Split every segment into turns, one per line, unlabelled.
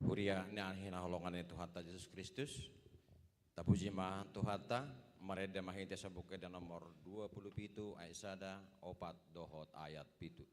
Huria ni anhina holongan Tuhan ta Yesus Kristus. Tapuji ma Tuhan ta mareda mahite sabuke dan nomor 27 Aisada opat dohot ayat pitu.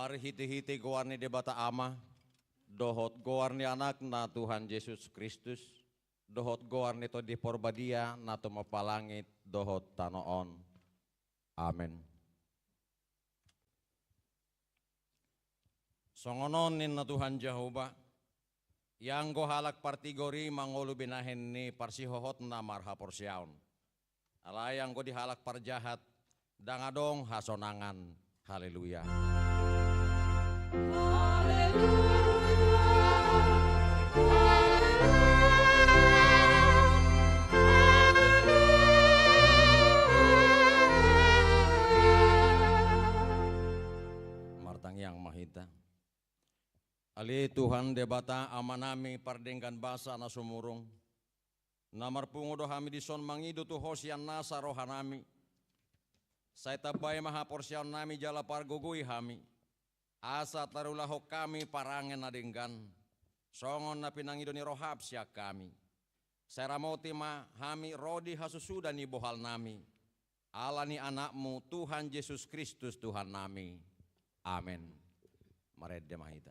Mari hiti-hiti goarni debata ama, dohot goarni anak na Tuhan Yesus Kristus, dohot goarni to di porbadia na to mapalangit, dohot tanoon. Amen. Songononin na Tuhan Jehovah, yang go halak partigori mangolu binahin ni parsihohot na marha porsyaon. Alayang go dihalak parjahat, dangadong hasonangan. Haleluya. Martang yang mahita. Ali Tuhan debata amanami pardengkan basa na sumurong. Namar pungudo hami dison mangido tu hosian nasa rohanami. Saya tabay maha porsyaon nami jala pargugui hami. Asa tarulaho kami parangen na dinggan. Songon na pinangido ni rohab siya kami. Saya ramoti ma hami rodi hasusuda ni bohal nami. Ala ni anakmu Tuhan Yesus Kristus Tuhan nami. Amin. Maredde mahita.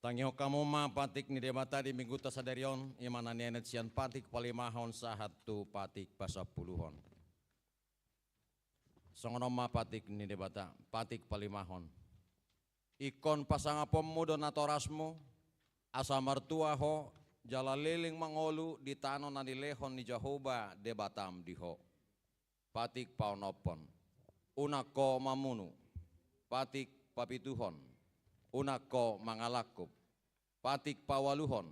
Tangyo kamu ma patik ni debata di minggu tasadarion imana nenet sian patik palimahon sahatu patik pasapuluhon. Songono ma patik ni debata patik palimahon. Ikon pasangapom mudo natorasmu asa martua ho jala liling mangolu di tano na dilehon ni Jehovah debatam diho. Patik paunopon. Unako mamunu. Patik papituhon. Unako mangalakup. Patik pawaluhon,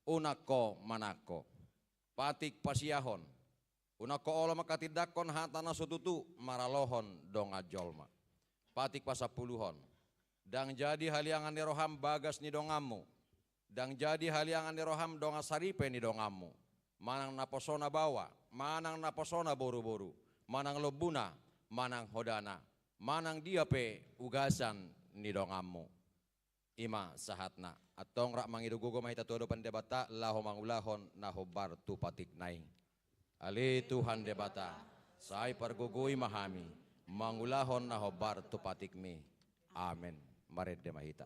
unako manako, patik pasiahon, unako ola makatidakon hatana sututu maralohon dong ajolma, patik pasapuluhon, dang jadi haliangan ni roham bagas ni dongamu, dang jadi haliangan ni roham donga saripe ni dongamu, manang naposona bawa, manang naposona boru-boru, manang lobuna, manang hodana, manang diape ugasan ni dongamu. Ima sahatna atong rak mangidugugo mahita tuado pandebata laho mangulahon nahobar tu patik naing. Ali Tuhan debata sai pargugui mahami mangulahon nahobar tu patik mi. Amen. Maredde mahita.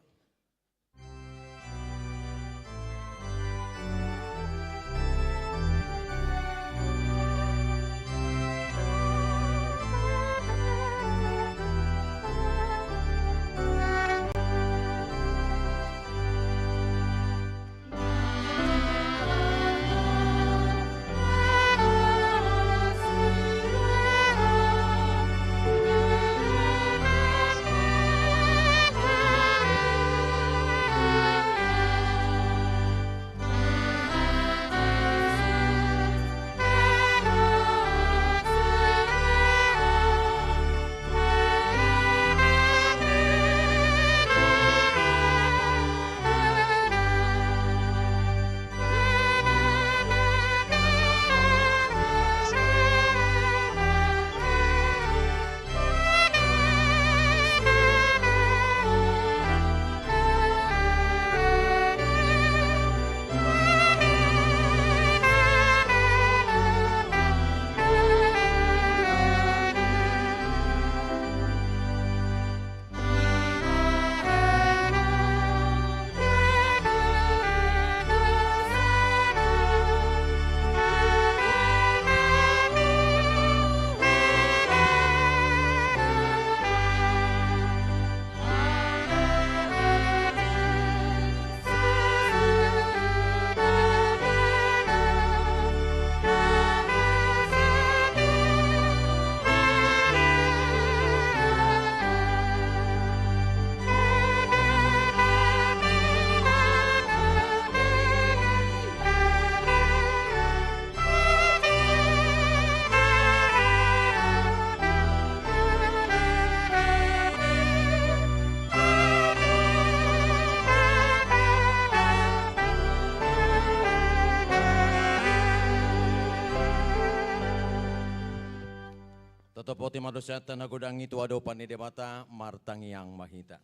Totopoti madosata na gudang itu ado panidebata martangiang mahita.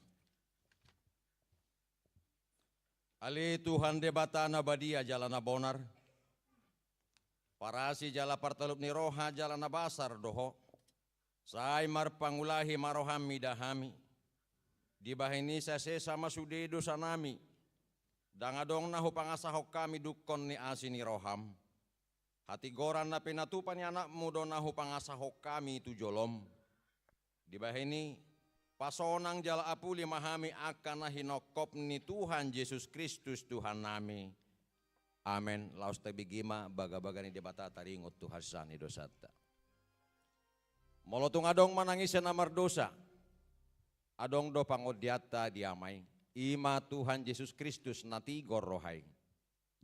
Ali Tuhan debata na badia jalan na bonar. Parasi jala partalup ni roha jalan na basar doho. Say marpangulahi maroham midahami. Di bahini sase sama sudedo sanami. Dangadong na hupangasahok kami dukon ni asini roham. Hati goran na pinatupan ni anak mudo na hupangasahok kami itu jolom. Di bahini pasonang jala apuli mahami akan na hinokop ni Tuhan Yesus Kristus Tuhan nami. Amen. Laos tabigima baga-baga ni debata taringot Tuhan sani dosata. Molotung adong manangisen amar dosa. Adong do pangodiata diamai. Ima Tuhan Yesus Kristus nati gorohai.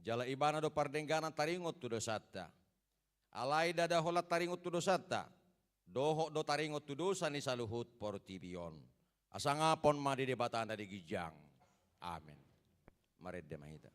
Jala ibana do pardengganan taringot tu dosata. Alai dada holat taringot tu dosata. Doho do taringot tu dosa ni saluhut portibion. Asangapon madi debata anda di gijang. Amin. Mared demahita.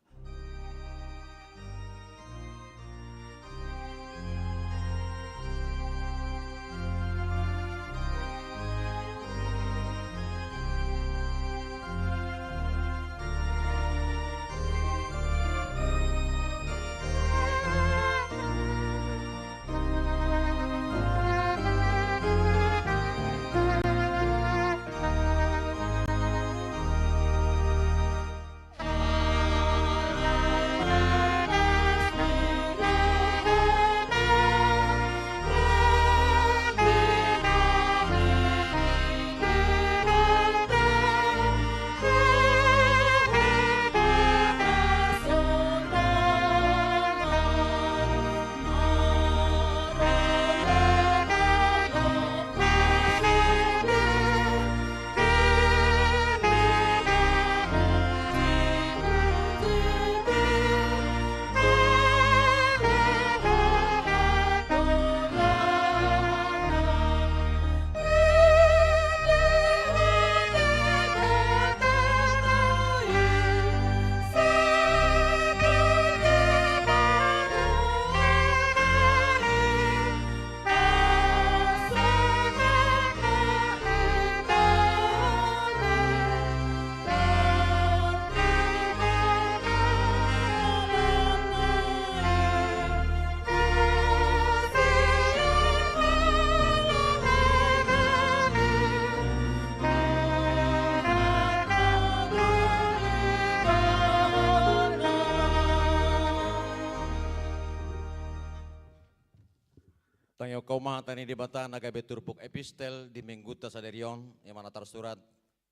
Tangyo kaumatan ni debata nagabe turpuk epistel di mingguta saderion yang mana tersurat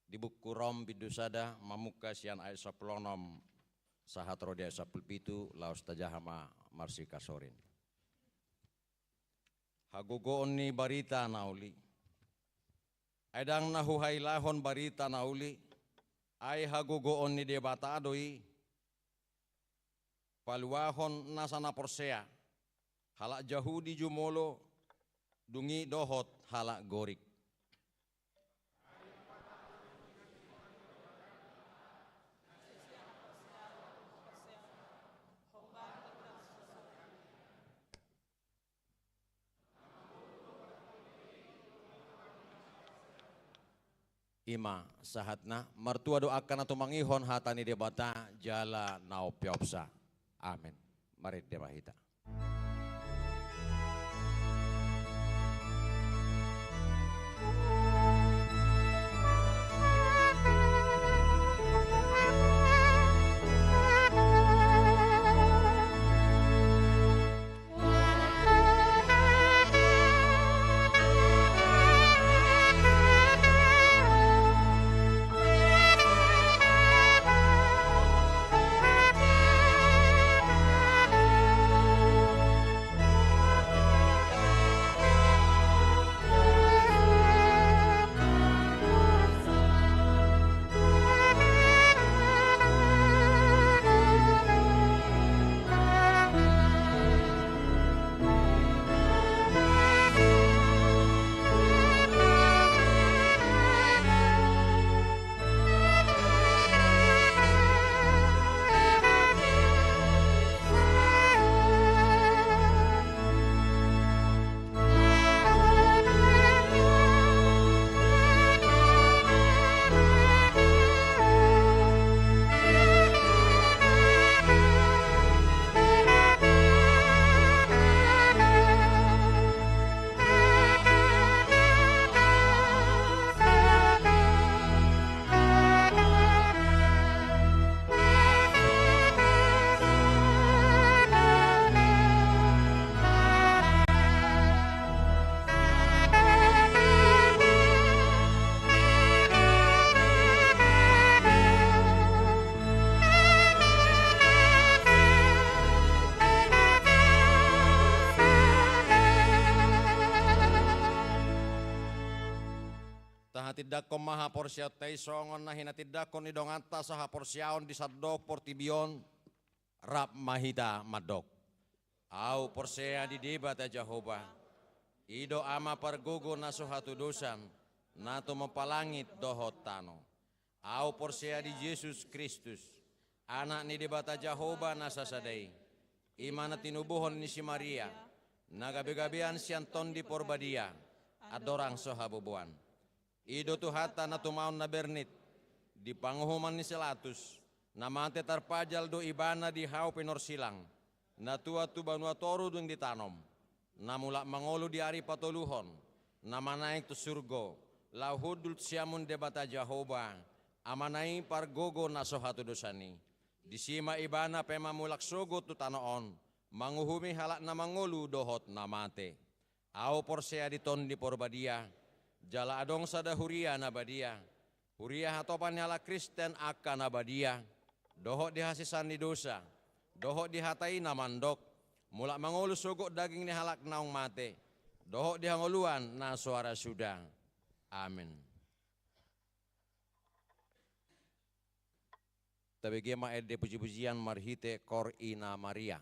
di buku Rom bidusada mamuka sian ayat 10 sahat rodia 10 pitu laos tajahama marsi kasorin. Hagugoon ni barita nauli. Edang nahuhay lahon barita nauli. Ay hagugoon ni debata adoi. Paluahon nasa naporsea. Halak Jahudi jumolo, dungi dohot halak gorik. Ima sahatna mertua doakan atau mangihon hatani debata jala naopiopsa. Amin. Mari debahita. Tahatidak ko maha porsiaw tay songon na hinatidak ko ni dongata sa haporsiaon di sadok portibion rap mahita madok. Au porsea di debat a Jehovah. Ido ama pargugo na suhatu dosan na tumapalangit dohot tano. Au porsea di Yesus Kristus. Anak ni debat a Jehovah na sasadai. Imana tinubuhon ni si Maria. Nagabi-gabian si Anton di porbadia. Adorang sohabubuan. Ido tuhata na tumaon na bernit, di panguhuman ni Selatus, na mante tarpajal do ibana di hau pinorsilang, na tua tu banua toru dung ditanom, na mulak mangolu di ari patoluhon, na manaik tu surgo, lahudul siamun debata Jehovah, amanai pargogo na sohatu dosani, di sima ibana pema mulak sogo tu tanoon, manguhumi halak na mangolu dohot na mate, au porsea di ton di porbadia, jala adong sada huria nabadia. Huria hatopan nyala Kristen akan nabadia. Dohok dihasisan di dosa. Dohok dihatai namandok. Mulak mangulu sugok daging ni halak naung mate. Dohok dihangoluan na suara sudah. Amin. Tabegema ede puji-pujian marhite kor ina Maria.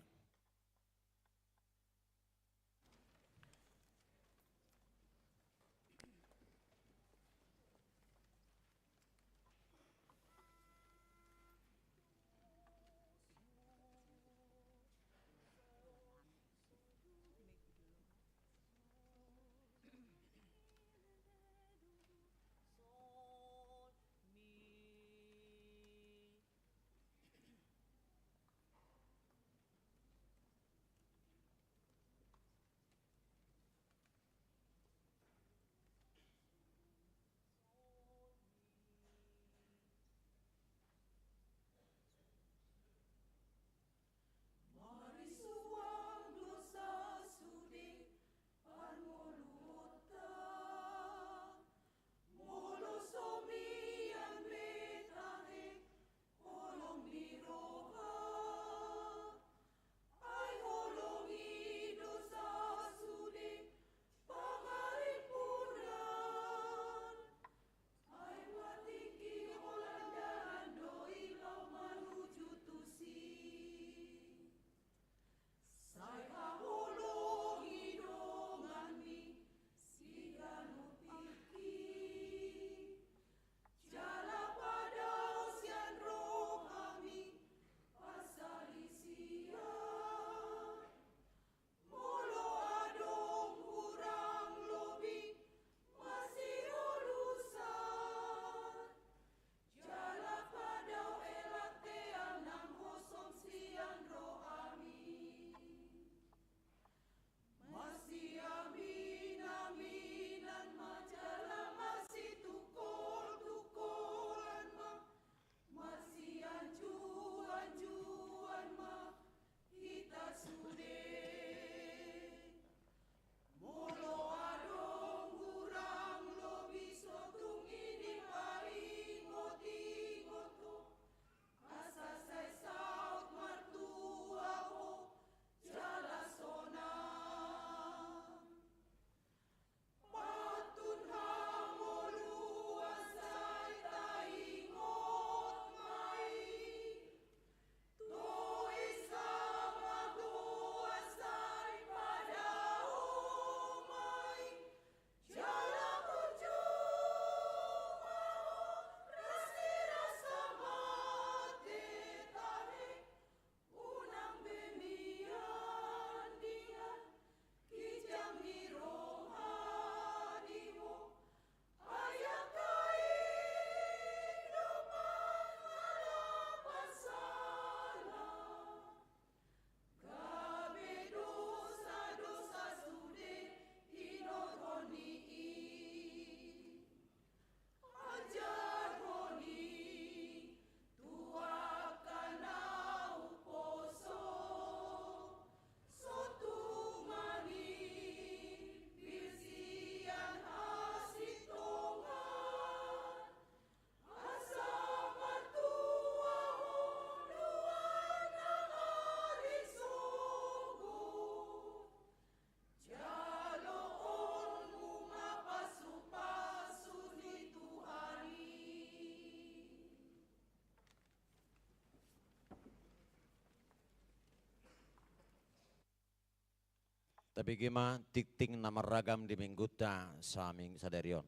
Tapi gimana tikting nama ragam di mingguta saming sadarion.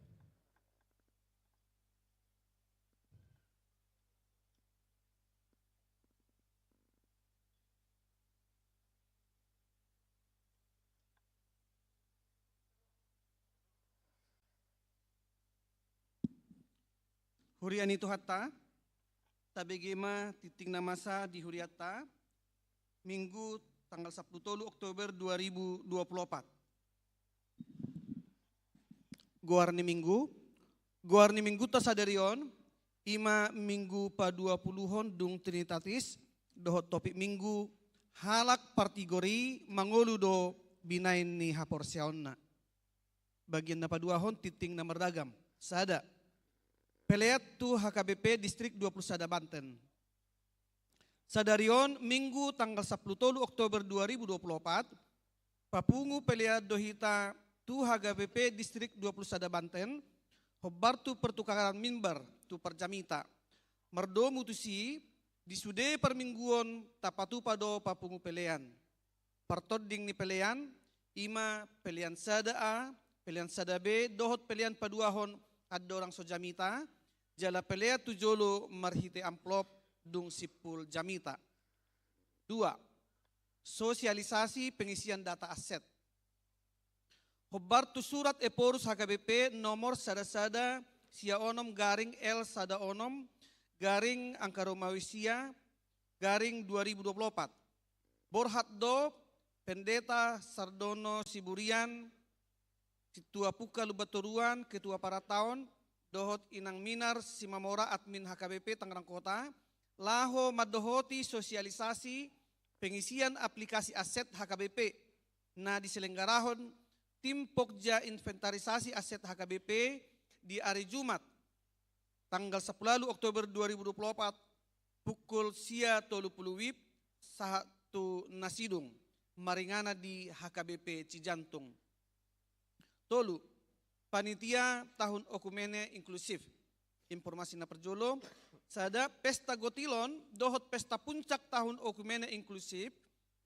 Hurian itu hatta, tabegema titing namasa di huriata, Minggu tanggal 10 Oktober 2024. Goarni Minggu ta sadarion, ima Minggu pa 20-hon dung Trinitatis, dohot topik Minggu, halak partigori mangolu do binain ni haporsiaonna. Bagian na paduahon titing na merdagam, sada. Peleat tu HKBP Distrik 21 Banten. Sadarion Minggu tanggal 10 Oktober 2024, papungu peleat dohita tu HKBP Distrik 21 Banten, hobar tu pertukaran mimbar tu perjamita. Merdo mutusi disude permingguon tapatu pado papungu pelean. Partoding ni pelean, ima pelean sada A, pelean sada B, dohot pelean paduahon ada orang sojamita, jala pelea tujolo marhite amplop dung sipul jamita. 2. Sosialisasi pengisian data aset. Hobar tu surat eporus HKBP nomor sada-sada sia onom garing L sada onom garing angka Romawisia garing 2024. Borhat do Pendeta Sardono Siburian Situa Puka Lubaturuan Ketua para tahun dohot inang minar Simamora admin HKBP Tangerang Kota laho madohoti sosialisasi pengisian aplikasi aset HKBP na diselenggarahon tim Pokja inventarisasi aset HKBP di hari Jumat tanggal 10 Oktober 2024 pukul sia 30 WIB satu nasidung maringana di HKBP Cijantung. Tolu, panitia tahun okumene inklusif. Informasi na perjolo, sada pesta gotilon, dohot pesta puncak tahun okumene inklusif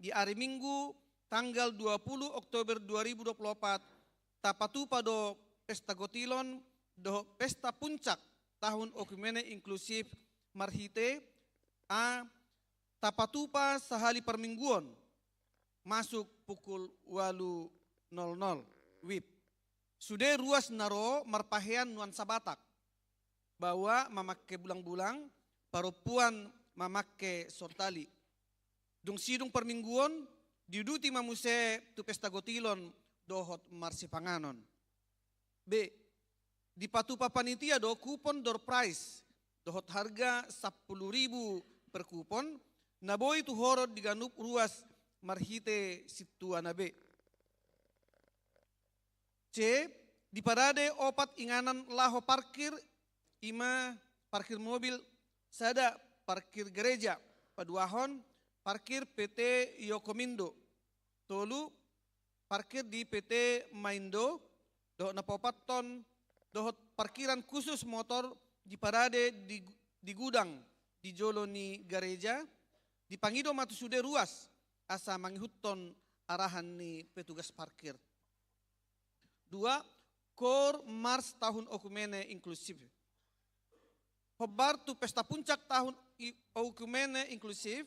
di hari Minggu tanggal 20 Oktober 2024 tapatu pado pesta gotilon dohot pesta puncak tahun okumene inklusif marhite a tapatupa sahali permingguan masuk pukul 8.00 WIB. Sudah ruas naro marpahean nuansa Batak. Bahwa memakai bulang-bulang, parupuan memakai sortali. Dung sidung permingguan, diduti mamuse tu pesta gotilon dohot marsipanganon. B. Di patupa panitia do kupon door price. Dohot harga 10.000 per kupon. Naboy tu horot diganup ruas marhite situana B. C. Di parade opat inganan laho parkir, ima parkir mobil, sada parkir gereja, paduahon parkir PT Yokomindo, tolu parkir di PT Maindo, dohot napopat ton, dohot parkiran khusus motor di parade di gudang di jolo ni gereja, di pangido matu sude ruas, asa manghuton arahan ni petugas parkir. 2. Kor Mars tahun okumene inklusif. Hobar tu pesta puncak tahun okumene inklusif,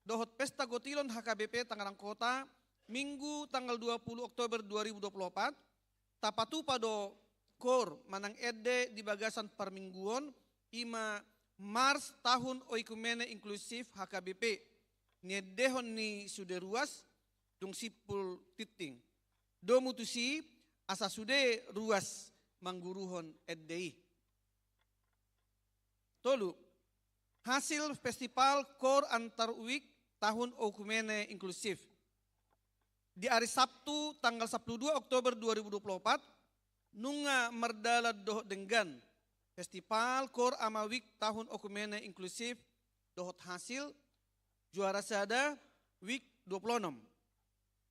dohot pesta gotilon HKBP Tangerang Kota, Minggu tanggal 20 Oktober 2024, tapatu pado kor manang ede di bagasan permingguan, ima Mars tahun okumene inklusif HKBP, niedehon ni sude ruas, dung sipul titing. Do mutusi, asa sude ruas mangguruhon EDI. Tolu, hasil festival Kor Antar Week tahun okumene inklusif. Di hari Sabtu tanggal 12 Oktober 2024, nunga merdala dohot denggan festival Kor Ama Week tahun okumene inklusif dohot hasil juara sada Week 26,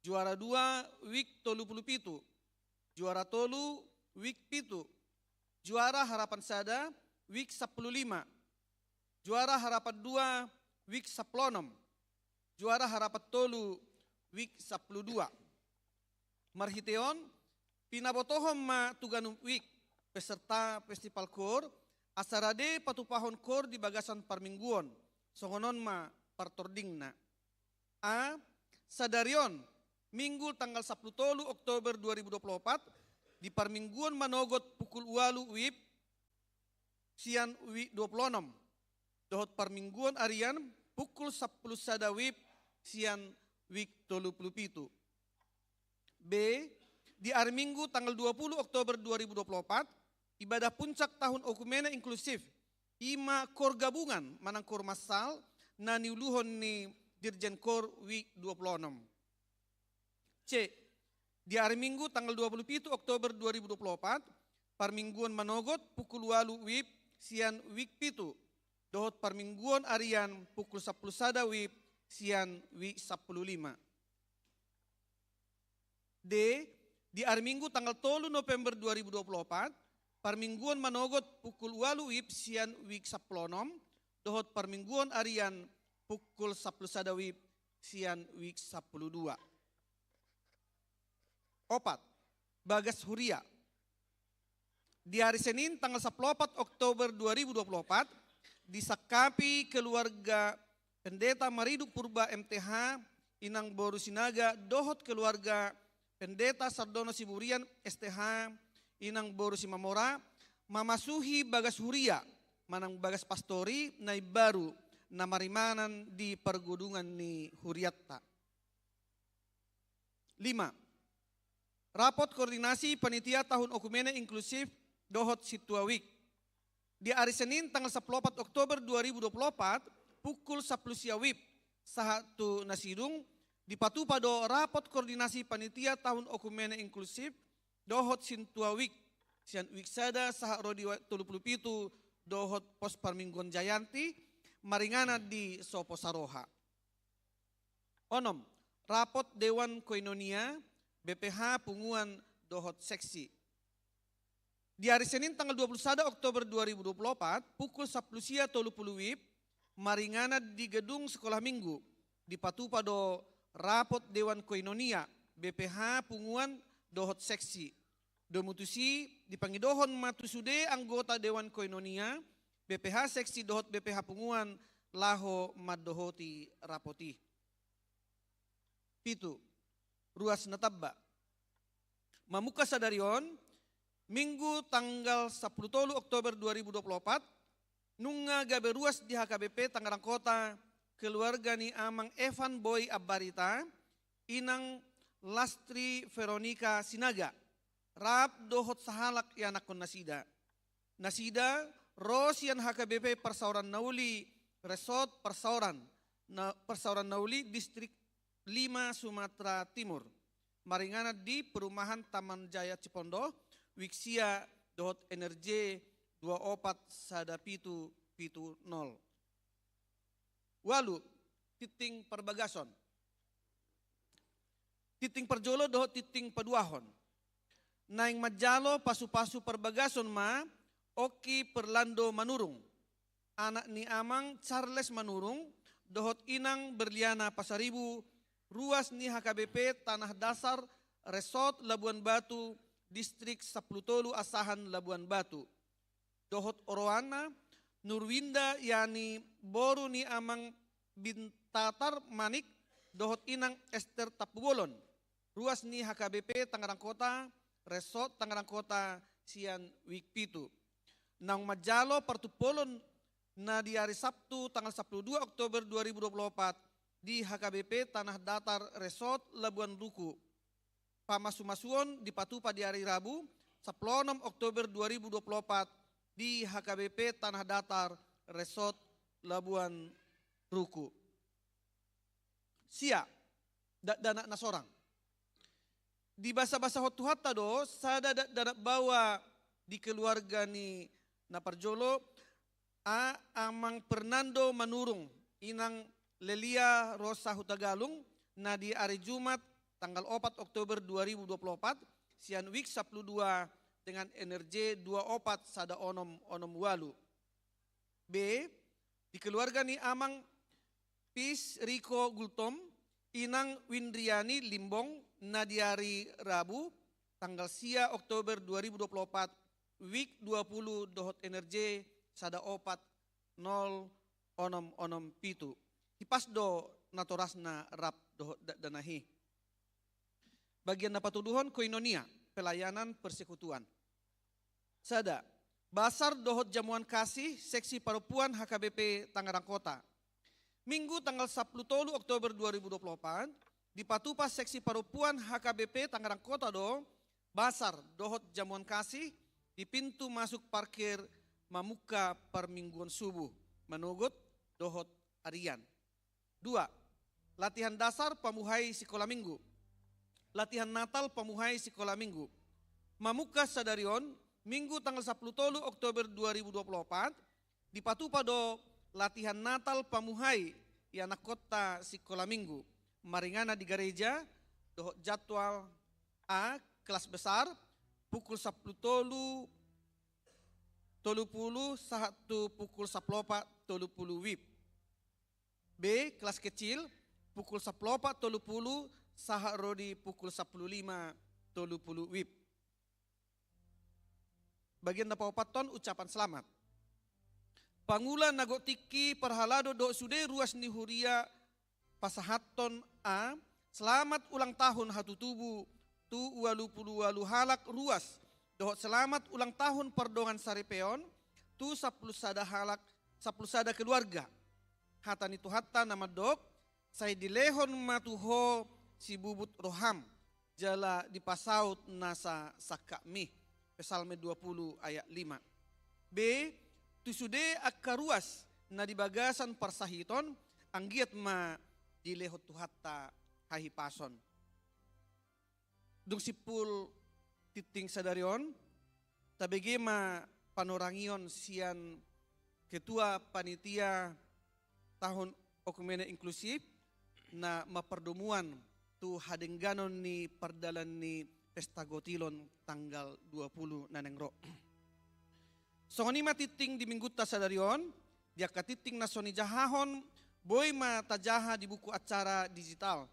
juara 2 Week 37, juara tolu Week pitu, juara harapan sada Week 15, juara harapan 2 Week 16, juara harapan tolu Week 12. marhiteon pinabotohon ma tuganum wik peserta festival kor asarade patupahon kor di bagasan parmingguon songonon ma partordingna. A. Sadarion Minggu tanggal 10 Oktober 2024 di parmingguon manogot pukul 8 wib sian wi 26 dohot parmingguon arian pukul 10 sada wib sian wik 37. B. Di hari Minggu tanggal 20 Oktober 2024 ibadah puncak tahun okumene inklusif ima kor gabungan manang kor masal na niuluhon ni Dirjen Kor wik 26. C. Di hari Minggu tanggal 27 Oktober 2024 parmingguon manogot pukul 8 wib sian wik pitu dohot parmingguon arian pukul 10 sada wib sian wik 15. D. Di hari Minggu tanggal 3 November 2024 parmingguon manogot pukul 8 wib sian wik 16 dohot parmingguon arian pukul 10 sada wib sian wik 12. Opat, Bagas Huria. Di hari Senin tanggal 14 Oktober 2024 disakapi keluarga Pendeta Maridu Purba MTH Inang Boru Sinaga dohot keluarga Pendeta Sardono Siburian STH Inang Boru Simamora mamasuhi Bagas Huria manang Bagas Pastori nai baru namarimanan di pergudungan ni Huriatta. 5. Rapot koordinasi panitia tahun okumene inklusif dohot Situawik. Di hari Senin tanggal 14 Oktober 2024 pukul 10 siawib sahatu nasidung dipatupado rapot koordinasi panitia tahun okumene inklusif dohot Situawik sian wik sada saha rodi 37 dohot pos parmingguan Jayanti maringana di Sopo Saroha. 6. Rapot Dewan Koinonia BPH Punguan dohot seksi. Di hari Senin tanggal 21 Oktober 2024 pukul 10 sia 30 wib maringana di gedung sekolah minggu dipatupado rapot Dewan Koinonia BPH Punguan dohot seksi. Domutusi dipangidohon matusude anggota Dewan Koinonia BPH seksi dohot BPH Punguan laho maddohoti rapoti. 7. Ruas Natabba. Mamuka sadarion Minggu tanggal 10 Oktober 2024 nunga gabe ruas di HKBP Tangerang Kota keluarga ni Amang Evan Boy Abarita Inang Lastri Veronica Sinaga rap dohot sahalak yanakon nasida. Nasida Rosian HKBP Persauran Nauli Resort Persauran Nauli Distrik 5 Sumatera Timur. Maringana di perumahan Taman Jaya Cipondo Wiksia dohot energi 24 sada pitu 0. Walu titing perbagason. Titing perjolo dohot titing peduahon. Naing majalo pasu-pasu perbagason ma Oki Perlando Manurung, anak ni Amang Charles Manurung, dohot Inang Berliana Pasaribu, ruas ni HKBP Tanah Dasar Resort Labuan Batu, Distrik 10 Asahan Labuan Batu. Dohot Oroana Nurwinda yani Boru ni Amang Bintatar Manik, dohot Inang Esther Tapubolon, ruas ni HKBP Tangerang Kota, Resort Tangerang Kota sian Wikpitu. Nang majalo partupolon na di hari Sabtu tanggal 12 Oktober 2024 di HKBP Tanah Datar Resort Labuan Ruku. Pamasumasuon dipatupa di hari Rabu 10 Oktober 2024 di HKBP Tanah Datar Resort Labuan Ruku. Sia dana nasorang. Di basa-basa hotuhatta do sada dana bawa di keluarga ni Naparjolo Amang Fernando Manurung Inang Lelia Rosa Hutagalung na di hari Jumat tanggal 4 Oktober 2024 sian wik 12 dengan energi 24 sada onom walu. B. Di keluarga ni Amang Pis Riko Gultom Inang Windriani Limbong nadiari Rabu tanggal sia Oktober 2024 week 20 dohot energi sada opat 0 onom pitu. Hipas do natorasna rap dohot danahi. Bagian dapat tuduhan koinonia, pelayanan persekutuan. Sada, Basar dohot jamuan kasih seksi perempuan HKBP Tangerang Kota. Minggu tanggal 10 Oktober 2024 di Patupas seksi perempuan HKBP Tangerang Kota Basar dohot jamuan kasih di pintu masuk parkir Mamuka permingguan subuh menugut dohot harian. 2. Latihan dasar pamuhai sekolah minggu. Latihan Natal pamuhai sekolah minggu. Mamuka Sadarion Minggu tanggal 10 Oktober 2024 di Patupado latihan Natal pamuhai di anak kota sekolah minggu. Maringana di gereja dohot jadwal A kelas besar pukul 10 tolupulu satu pukul 10 tolupulu wib. B kelas kecil pukul 10 tolupulu saha rodi pukul 15 tolupulu wib. Bagian dapat paton ucapan selamat. Pangula nagotiki perhalado do sude ruas nihuria pasahaton A. Selamat ulang tahun hatu tubuh tu walu pulu walu halak ruas. Dohot selamat ulang tahun perdongan sarepeon tu 10 sada halak 10 sada keluarga. Hatan itu hatta nama dok saya dilehon matuho si bubut roham jala di pasaut nasa sakami. Psalme 20 ayat 5. B. Tusude akaruas na di bagasan parsahiton anggiat ma dilehot tuhatta hahipason. Dung sipul titing sadarion tabege ma panorangion sian ketua panitia tahun okumene inklusif na maperdomuan tu hadengganon ni perdalan ni Pesta Gotilon tanggal 20 nanengro. Songoni matiting di minggu tasadarion, dia katiting na soni jahahon, boy matajaha di buku acara digital.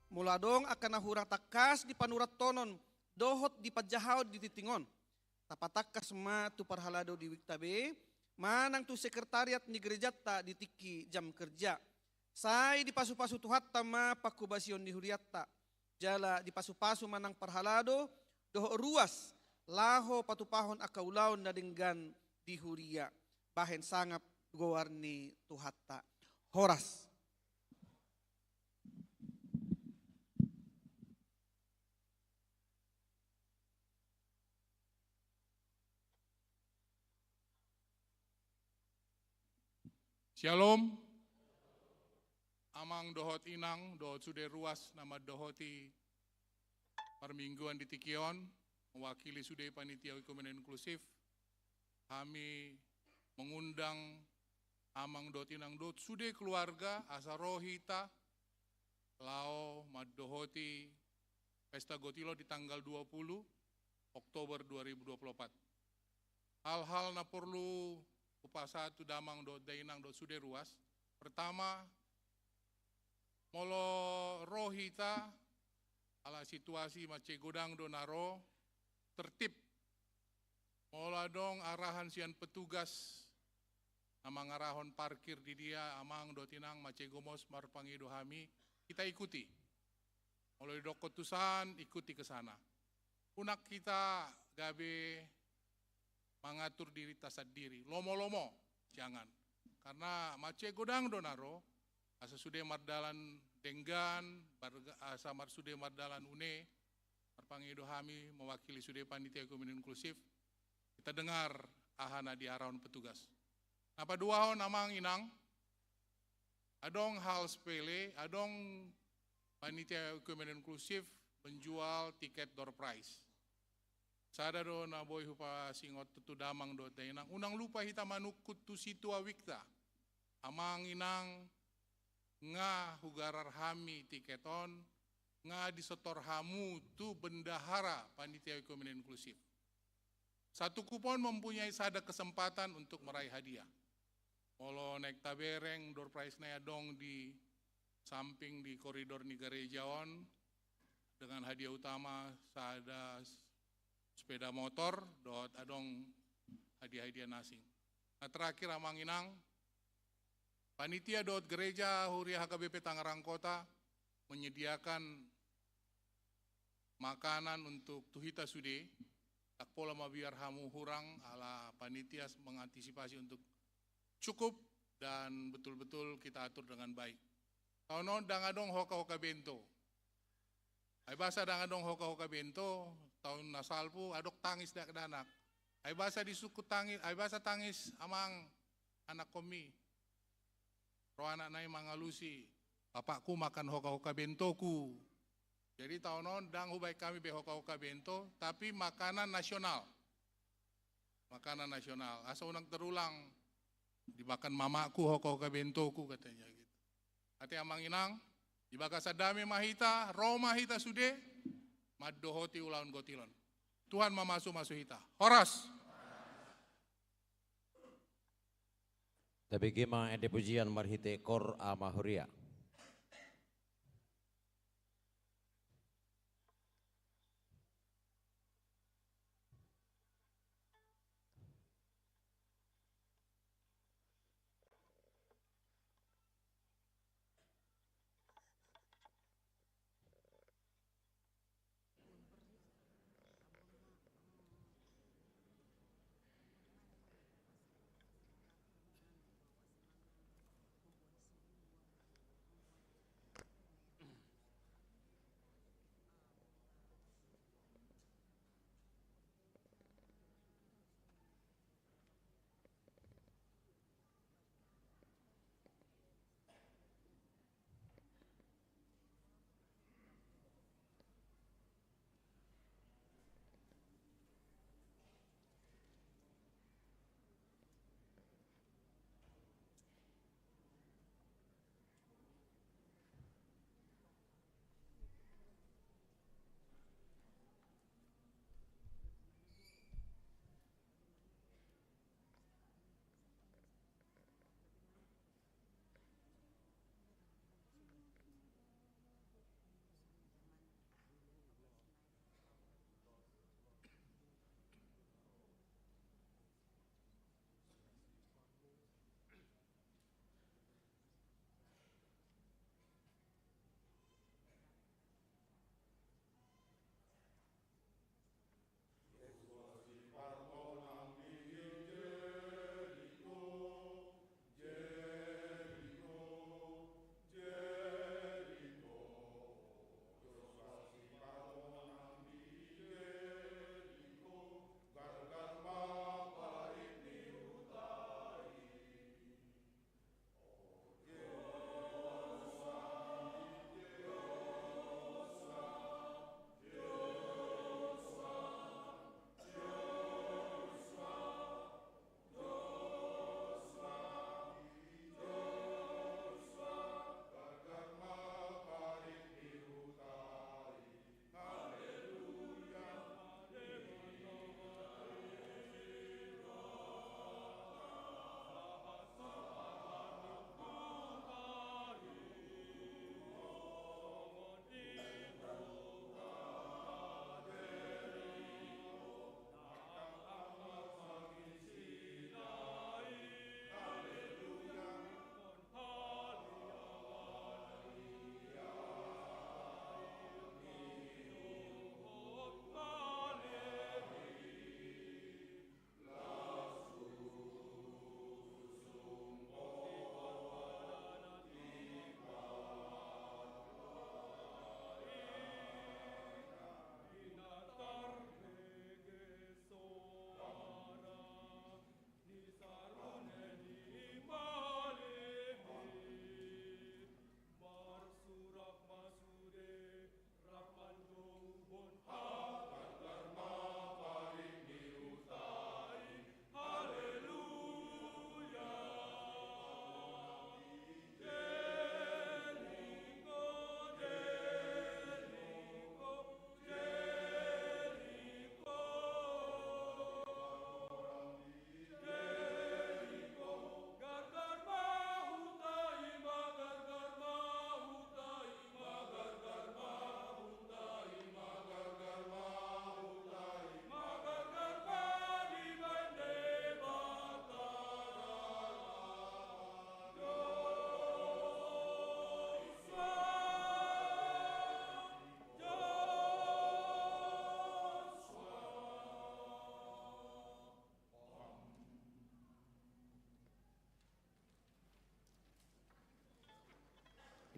Muladong akan nahurang takas di panurat tonon, dohot di pajahao di titingon. Tapatakas ma tu parhalado di wiktabe, manang tu sekretariat ni gerejata di tiki jam kerja. Sai di pasu-pasu tuhatta ma pakubasion di huriatta. Jala di pasu-pasu manang parhalado, doho ruas, laho patupahon akaulaon na denggan di huria. Bahen sangap gowarni tuhatta. Horas.
Shalom. Amang dohot inang, dohot sude ruas nama dohoti permingguan di Tikion, mewakili sude panitia ekonomi inklusif. Kami mengundang amang dohot inang dohot sude keluarga asarohita lao madohoti Pesta Gotilo di tanggal 20 Oktober 2024. Hal-hal na perlu upasatu damang dohot dainang dohot sude ruas. Pertama, molo rohita ala situasi mace godang donaro tertib. Mola dong arahan sian petugas amang arahon parkir di dia amang dotinang mace gomos marpangido hami kita ikuti. Molo do ketusan ikuti ke sana. Unak kita gabe mengatur diri tasad diri. Lomo-lomo jangan. Karena mace godang donaro asa sude mardalan denggan, asa mar sude mardalan une, marpangido hami mewakili sude panitia ekonomi inklusif, kita dengar ahana di arahan petugas. Napa dua hon amang inang, adong hal sepele, adong panitia ekonomi inklusif menjual tiket door prize. Sada do na boy hupa singot tutu damang do dainang, unang lupa hita manukut tu situ awikta, amang inang, nga hugarar hami tiketon, nga disetor hamu tu bendahara panitia ekonomi inklusif. Satu kupon mempunyai sada kesempatan untuk meraih hadiah. Molo naik tabereng, door prize na dong di samping di koridor ni gerejaon, dengan hadiah utama sada sepeda motor dot adong hadiah-hadiah nasing. Nah terakhir amanginang, panitia dot gereja Huria HKBP Tangerang Kota menyediakan makanan untuk tuhita sude, tak pola mabiar hamu hurang ala panitia mengantisipasi untuk cukup dan betul-betul kita atur dengan baik. Tahun dangadong hoka-hoka bento. Ay basa dangadong hoka-hoka bento, tahun nasalpu adok tangis dak danak. Ay basa disukut tangis, ay basa tangis amang anak komi. Ro anak nai mangalusi, bapakku makan hoka-hoka bentoku. Jadi tahun dang hubay kami be hoka-hoka bento, tapi makanan nasional. Makanan nasional. Asa unang terulang, dimakan mamaku hoka-hoka bentoku katanya gitu. Hati amang inang, di bakasa dami mahita, roh mahita sude, maddohoti ulaun gotilon. Tuhan mamasu masu hita. Horas.
Tapi gima ede pujian marhite kor ama Huria.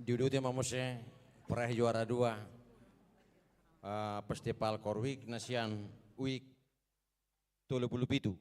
Diuduti mamuse peraih juara 2 Festival Korwik Nasian Week 27.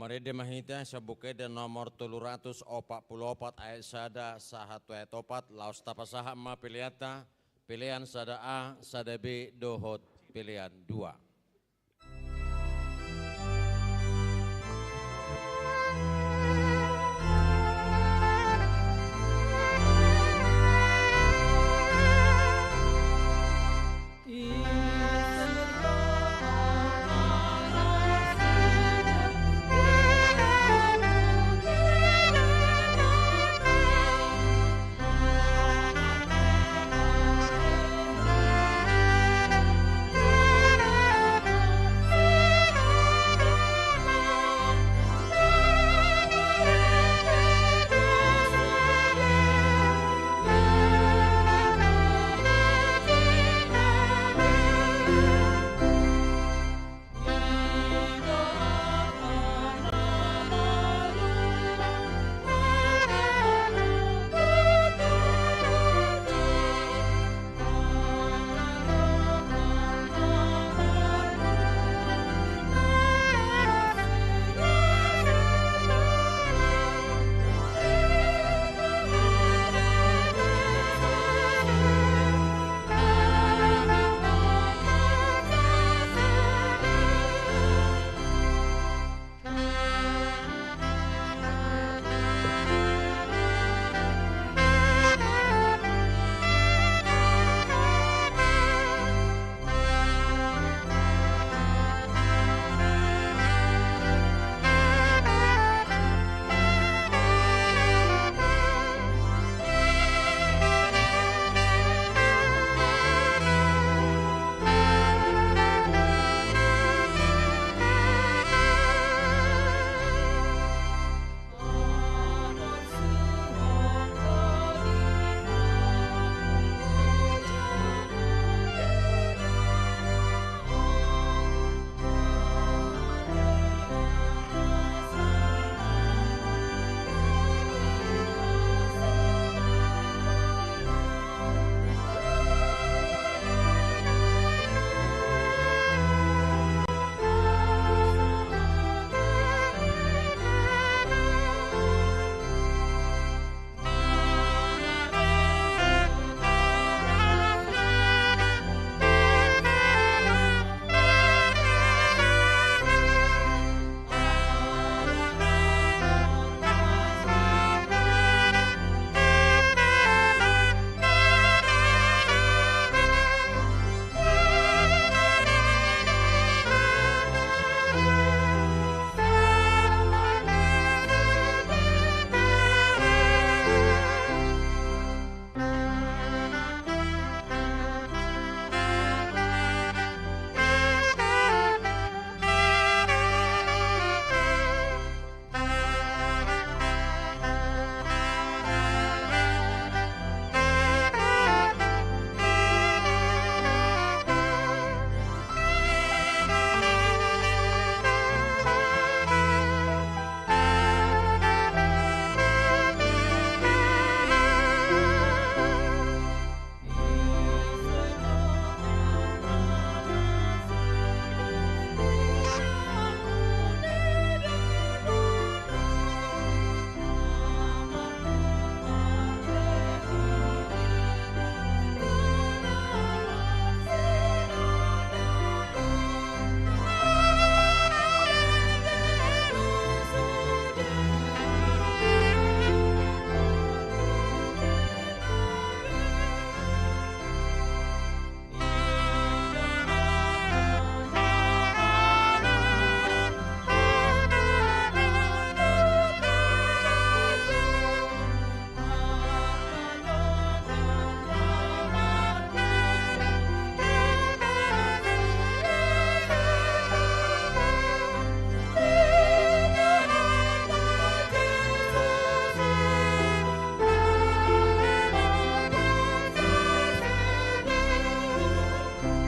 Marede mahita sa bukede nomor 344 ayat sada sahatu ayat 4 laos tapasaha ma pilihan sada A, sada B, dohot pilihan 2.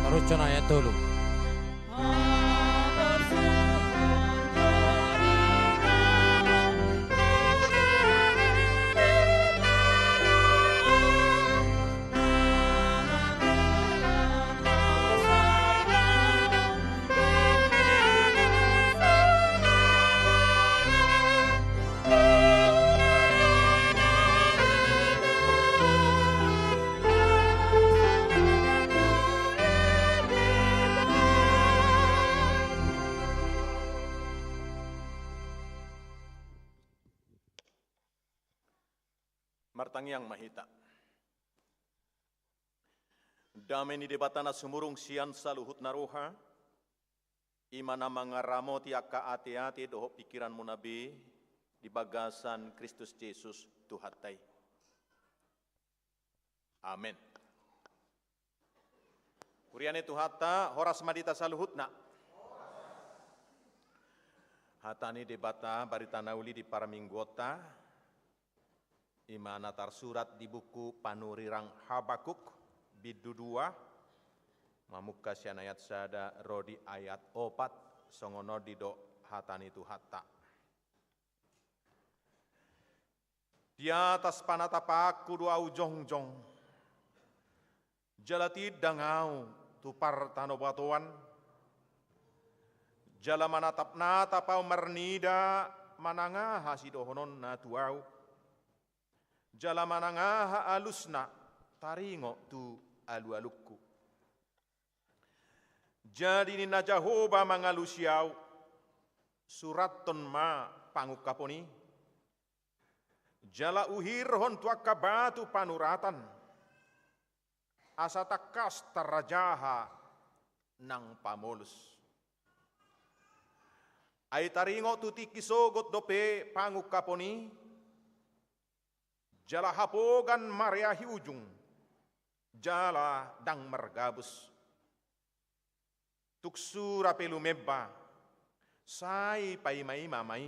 Tarucon ayat dulu.
Martangyang mahita. Dami ni debatana sumurung sian saluhut naruha. Imana mangaramoti akka ati-ati doho pikiran munabi di bagasan Kristus Yesus Tuhatai. Amin. Kuriane Tuhata horas madita saluhutna. Hatani debata barita nauli di Paraminggota. Imana tarsurat di buku Panurirang Habakuk bidu 2 mamuka sian ayat sada rodi ayat 4 songono dido hatani tu hatta. Di atas panatapaku dua ujongjong jalati dangau tupar tanobatuan jala manatap-natapau mernida mananga hasidohonon na tuau jala mananga alusna taringo tu alu-alukku. Jadi ni na Jahoba mangalusiau suraton ma pangukaponi jala uhir hon tuaka batu panuratan asatakas tarajaha nang pamolus. Ay taringo tu tikisogot dope pangukaponi jala hapogan mariahi ujung jala dang mergabus. Tuksura pelumeba, sai paimai mamai,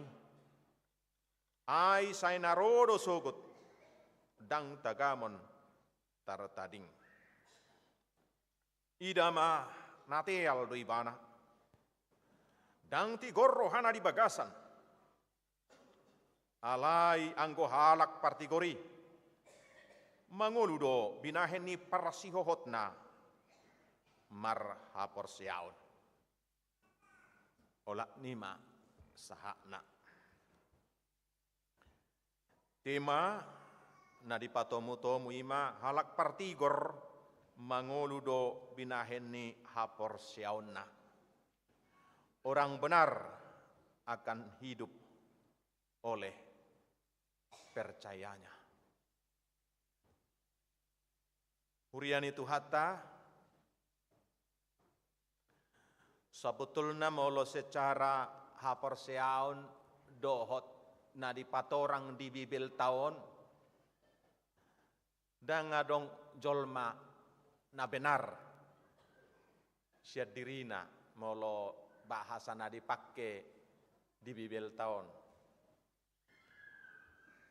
ai sai narodo sogot, dang tagamon tartading. Idama nateal do ibana, dang tigorro hana di bagasan, alai anggo halak partigori, manguludo binaheni parasihohotna, mar hapor siaun. Olak nima sahakna. Tema na dipatomu-tomu ima halak partigor mangoludo binaheni hapor siaunna. Orang benar akan hidup oleh percayanya. Huriani Tuhata sebetulnya molo secara hapor seaun dohot na dipatorang di bibil tahun dan ngadong jolma na benar siat dirina molo bahasa na dipake di bibil tahun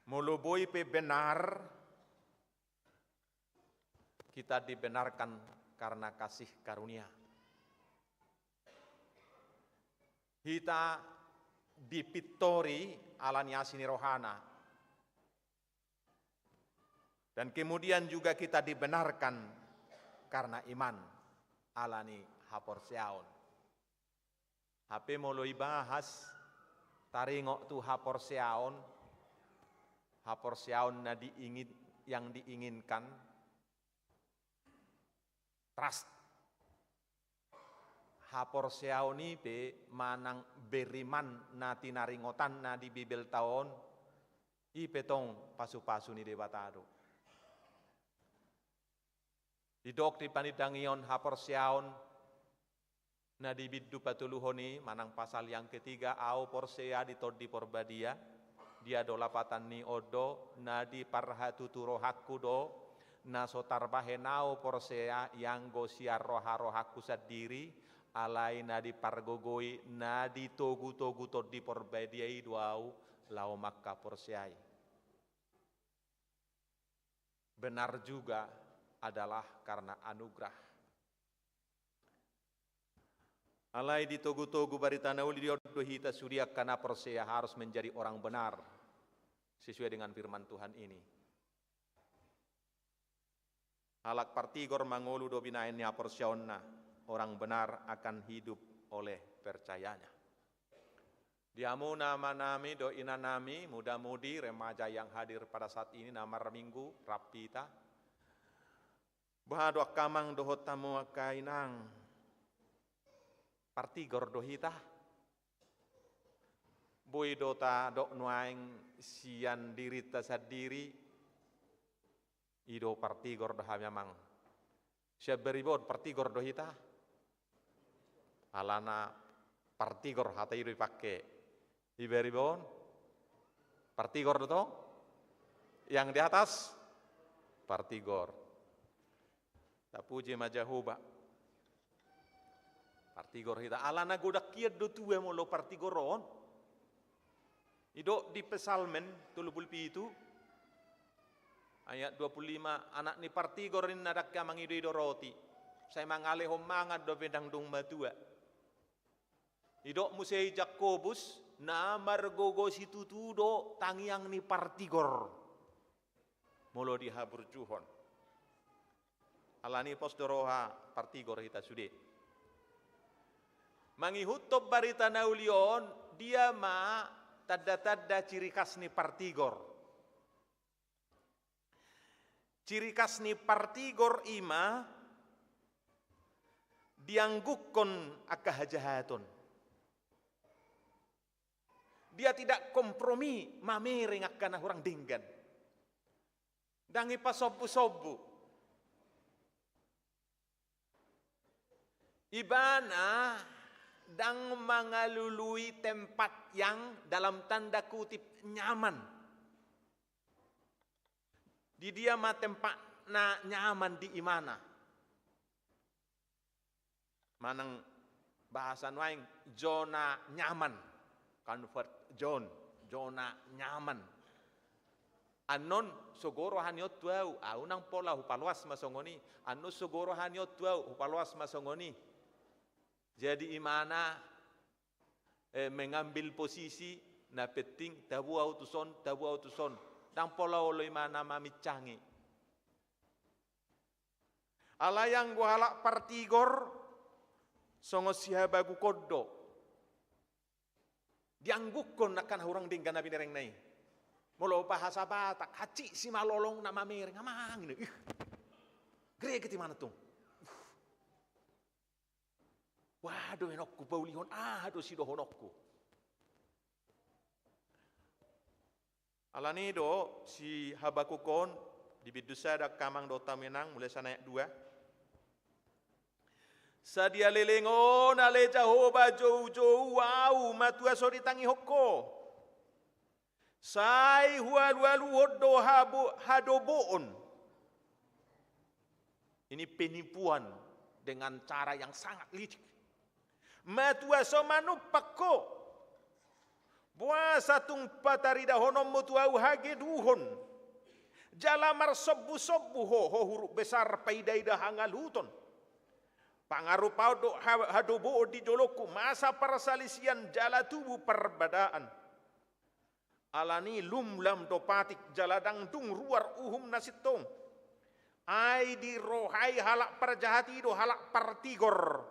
molo boy pe benar kita dibenarkan karena kasih karunia. Kita dipitori alani asini rohana. Dan kemudian juga kita dibenarkan karena iman alani hapor seaun. HP mulai bahas taringok tu hapor seaun na yang diinginkan trust. Hapor seauni pe manang beriman na tinaringotan na di bibel taon ipetong pasu-pasu ni debatado. Didok di panidangion hapor seaun na di biddu patuluhoni manang pasal yang ketiga au porsea ditodi porbadia dia do lapatan ni odo na di parhatuturo hakku do na sotar bahenau porsea yang gosiar roha-rohaku sadiri alai nadi pargogoi nadi togu-togu to di porbadiai duau lau makka porsiai. Benar juga adalah karena anugerah. Alai di togu-togu baritana uli diodohita surya karena porsia harus menjadi orang benar sesuai dengan firman Tuhan ini. Halak partigor mangolu do binaennya porsionna. Orang benar akan hidup oleh percayanya. Diamu nama nami do ina nami muda-mudi remaja yang hadir pada saat ini nama Minggu Rapita. Bahado kamang dohot tamu kainang partigor dohita. Boy dota dok nuaing sian dirita sadiri Ido partigor dah memang. Siap beribon partigor do hita. Alana partigor hata ido dipakai. Iberibon partigor do. Yang di atas partigor. Tak puji majahuba. Partigor hita. Alana godak kiat do tuwe molo partigoron. Ido di pesalmen tulubulpi itu. Ayat 25, anak ni partigor in nadak ka mangido ido roti. Saya mangale homangat do bedang dung matua. Ido musei Jakobus na margogo situ tudo tangiang ni partigor. Molo di habur juhon. Alani pos doroha partigor hita sude. Mangihutop barita naulion dia ma tanda-tanda ciri khas ni partigor. Ciri khas ni partigor ima dianggukon akahajahaton. Dia tidak kompromi mamering akan orang dinggan. Dangi pasobu-sobu. Ibana dang mengalului tempat yang dalam tanda kutip nyaman. Di dia ma tempat na nyaman di imana. Manang bahasa waing zona nyaman. Convert zona nyaman. Anon sogoro hanyot tuau, au nang pola hupaluas masongoni. Anon sogoro hanyot tuau, hupaluas masongoni. Jadi imana mengambil posisi na penting tabu autuson. Dan pola olo imana mamicangi. Ala yang gua halak partigor songo sihabagu kodo. Dianggukon akan orang dinggan nabi nereng nai. Molo bahasa Batak, haci si malolong nama mereng amang ini. Greget di mana tuh? Waduh enokku baulihon, aduh si dohonokku. Alani do si Habakukon di bidusa da kamang do tamenang mulai sana ayat 2. Sadia lelengon ale Jehovah jou wow matua sori tangi hoko. Sai hualu hodo hadoboon. Ini penipuan dengan cara yang sangat licik. Matua somanu pakko. Puasa tung patarida honom mutuau hage duhon. Jalamar sobu ho huruf besar paidaida hangaluton. Pangarupau do hadobo di joloku masa persalisian jala tubuh perbadaan. Alani lumlam do patik jaladang dung ruar uhum nasitong. Ai di rohai halak perjahati do halak partigor.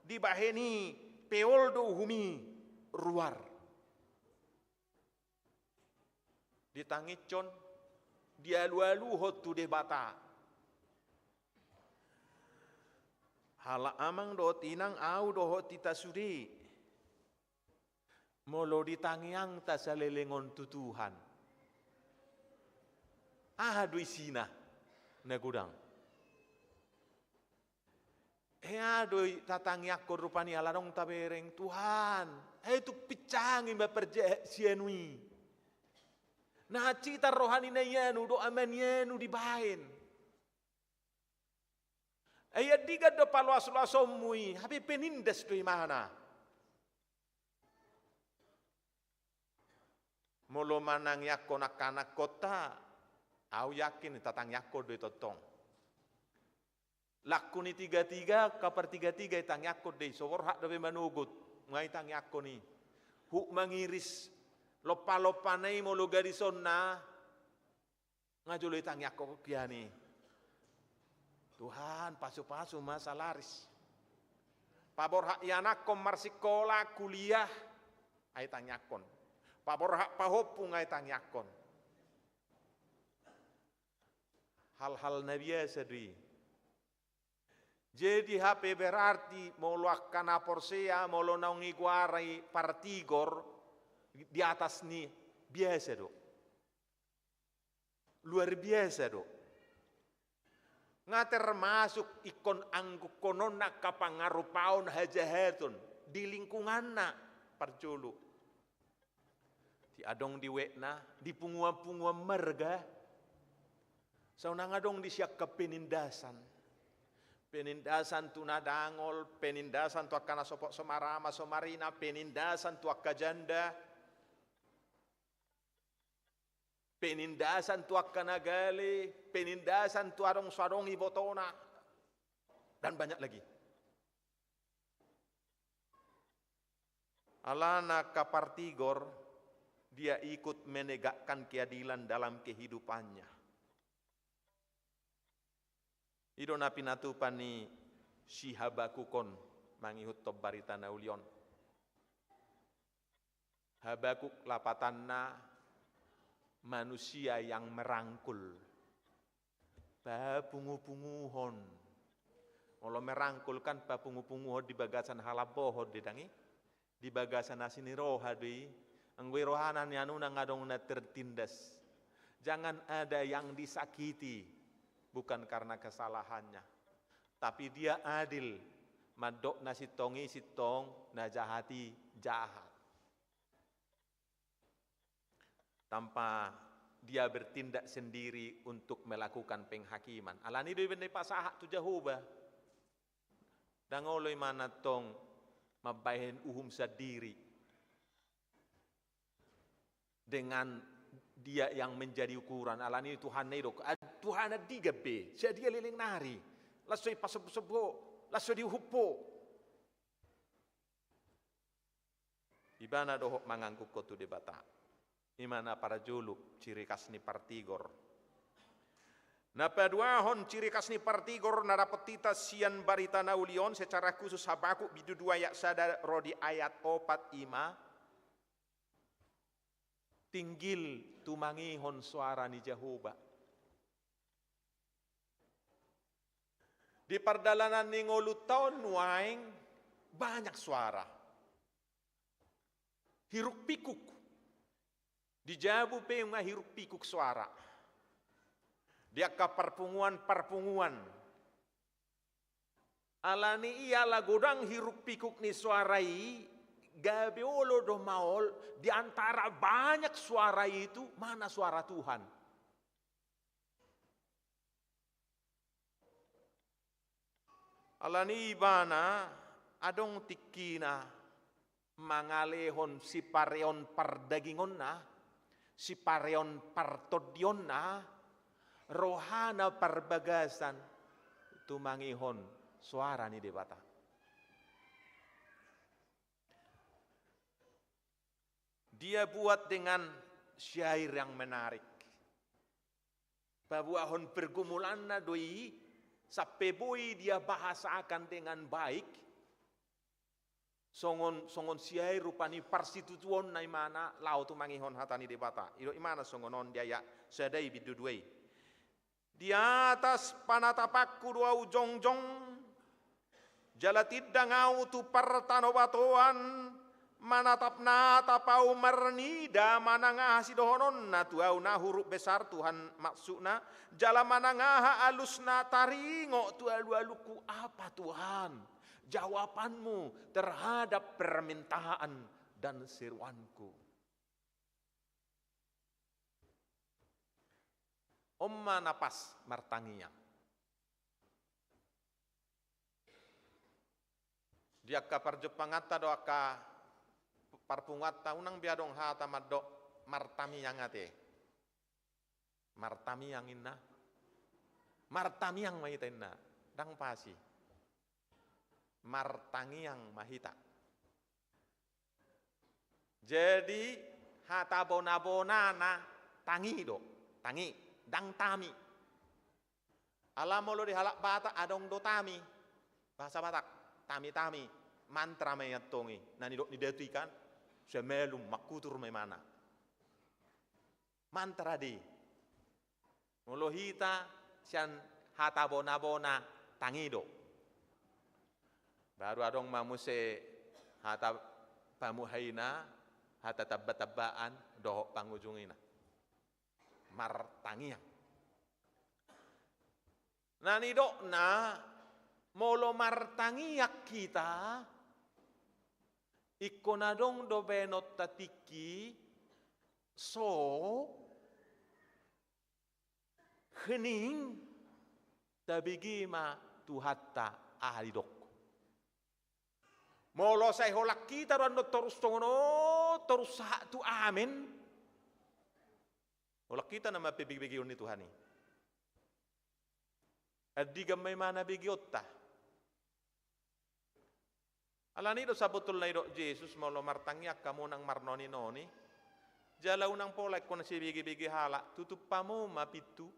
Di baheni peol do humi ruar. Ditangicon dia lualu hotu de bata. Hala amang do tinang au do hoti tasudi. Molo ditangiang tasalelengon tutuhan. Aduh isina nagudang. Aduh tatangiak korupani alarong tabereng Tuhan. Itu picangin baperje sienui. Nah cita rohani na yanu do aman yanu dibahin. Ayat diga do paluas-luasomui habi penindes do imana. Molo manang yakko nak-anak kota, au yakin tatang yakko do totong. Lakuni 3-3 kapar 3-3 itang yakko de sowor hak do manugut ngai tang yakko ni. Huk mangiris lopa-lopanay molo garison na ngajuloy tang yakko kiani. Tuhan pasu-pasu masa laris. Pabor hak yanak komar sekolah kuliah ay tang yakon. Pabor hak pahopung ay tang yakon. Hal-hal na biasa dui. Jadi HP berarti molo akkana porsea molo naungi guarai partigor di atas ni biasa do. Luar biasa do. nga termasuk ikon angguk konon na kapangarupaon hajahatun di lingkungan na parjulu. Ti adong di wekna di punguan-punguan marga. So nangadong di siyak ke penindasan. Penindasan tu nadangol, penindasan tu akana sopok somarama somarina, penindasan tu akajanda. Penindasan tu akanagali, penindasan tu arong-sarong ibotona, dan banyak lagi. Alana kapartigor, dia ikut menegakkan keadilan dalam kehidupannya. Ido na pinatupan ni si Habakukon mangihut barita naulion. Habakuk lapatanna manusia yang merangkul. Papungu-punguhon. Kalau merangkul kan papungu-punguhon di bagasan halabohon didangi. Di bagasan asiniroha di. Angwe rohanan yanu nangadong na tertindas. Jangan ada yang disakiti. Bukan karena kesalahannya. Tapi dia adil. Madok na sitongi sitong na jahati jahat. Tanpa dia bertindak sendiri untuk melakukan penghakiman. Alani do bende pasahak tu Jehovah. Dangoloy mana tong mabahin uhum sadiri. Dengan dia yang menjadi ukuran. Alani Tuhan itu Tuhan diga be. Saya dia liling nari. Lasoi pasebo-sebo, lasoi dihupo. Ibana dohok mangangkuk kotu debata. Imana para juluk ciri khas ni partigor. Na paduahon ciri khas ni partigor na dapetita sian barita naulion secara khusus Habakuk bidu 2 ayat sada rodi ayat 4 ima. Tinggil tumangihon suara ni Jehovah. Di perdalanan ni ngolu taon nuaing banyak suara. Hiruk pikuk. Dijabu pe nga hiruk pikuk suara. Dia ka perpunguan. Alani ia lagodang hiruk pikuk ni suarai. Gabeolo do maol. Di antara banyak suara itu. Mana suara Tuhan? Alani ibana. Adong tikina. Mangalehon si pareon pardagingon na. Si pareon partodion na, rohana perbagasan, tumangihon suara ni debata. Dia buat dengan syair yang menarik. Babuahon pergumulan na doi, sapeboi dia bahasakan dengan baik. Songon syair rupani parsitutuon na imana lau tu mangihon hatani debata. Iro imana songonon dia ya sedai biduduai. Di atas panatapakku dua ujongjong jalatid dangau tu partanobatoan manatap natapau marnida manangah sidohonon na tuau na huruf besar Tuhan maksudna jala manangah alusna taringo tu alu-aluku apa Tuhan? Jawabanmu terhadap permintaan dan seruanku. Omma napas martangiya. Dia kapar Jepangata doaka parpungata unang biadong hata madok martami yang ate. Martami yang inna. Martami yang mahita dang pasi. Martangi yang mahita. Jadi hata bona na tangi do, tangi dang tami. Alamolo di halak Batak adong do tami. Bahasa Batak tami mantra meyatongi. Nani dok didetikan semelum makutur memana. Mantra di. Molohita sian hata bona tangi do. Baru adong mamuse hata pamuhaina, hata tabba-tabbaan, dohok pangujungina. Martangiang. Nani dokna molo martangiak kita ikonadong do benot tatiki so hening tabigi ma tuhatta ahli dok. Molo say holak kita rando terus tongono terus tu amin. Holak kita nama pibig-bigi ni Tuhani. Adi gamay mana bigyotta. Alani do sabutul na do Jesus molo martangyak kamu nang marnoni noni. Jala unang polek ko na si bigi-bigi hala tutup pamu mapitu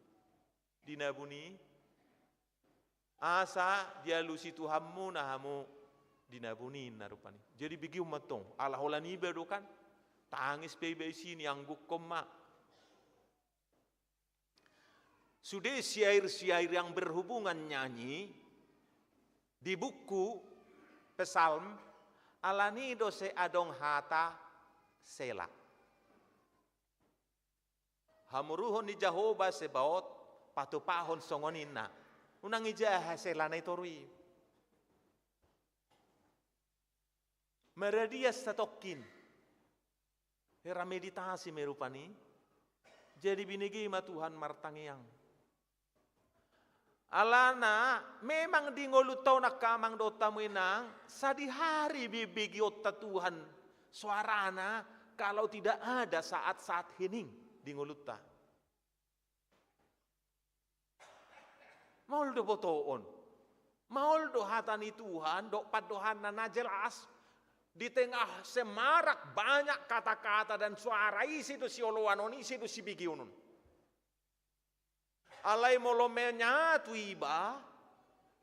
dinabuni. Asa dia lusi Tuhanmu na hamu dinabunin na rupani. Jadi bigi umatong ala holani bedo kan tangis bebe sini angguk koma. Sudah syair-syair yang berhubungan nyanyi di buku Pesalm alani dose adong hata sela. Hamuruhon ni Jehovah sebaot patupahon songonina. Unang ijah sela na itorui. Meredias satokin. Hera meditasi merupani. Jadi binigi ma Tuhan martangiang. Alana memang di ngolutaw na kamang do tamuinang sa di hari bibigyot ta Tuhan suarana kalau tidak ada saat-saat hening di ngoluta. Maul do botoon. Maul do hatani Tuhan do padohan na jelas di tengah semarak banyak kata-kata dan suara isi do si oloanon isi do si bigionon. Alai molomenya tu iba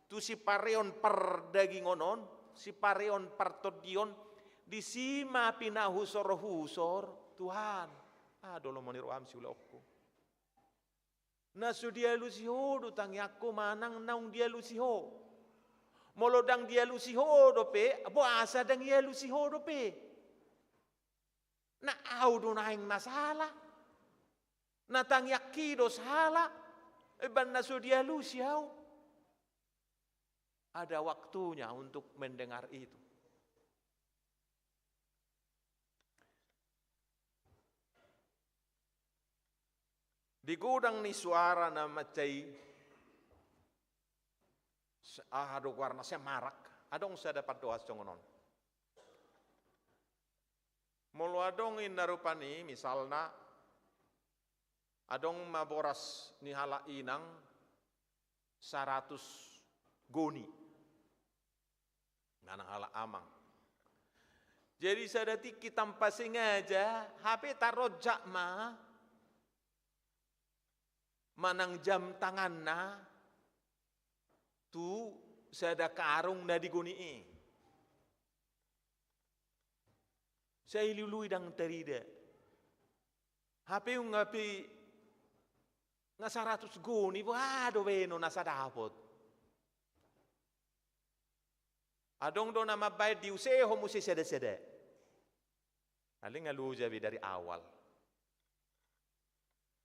tu si pareon per dagingonon si pareon partodion di sima pinahusor-husor Tuhan adolo moniro amsi ulokku nasu dia lusiho do tangiakku manang naung dia lusiho molodang dia lusiho dope bo asa dang dia lusiho dope na au do naing nasala na tangiakki do sala Iban nasu dia lusiau. Ada waktunya untuk mendengar itu. Di gudang ni suara na macay adong warna semarak. Adong sa dapat doa songonon. Mulu adong inarupani misalna adong maboras ni hala inang 100 goni. Nganang hala amang. Jadi sadati kita sengaja HP tarojak manang jam tangan na tu sada karung na digoni Saya ilului dang terida. HP ngapi nga 100 guni, waduh weno nasa dapot. Adong do nama baik diuseho musi sede-sede. Aling ngaluja dari awal.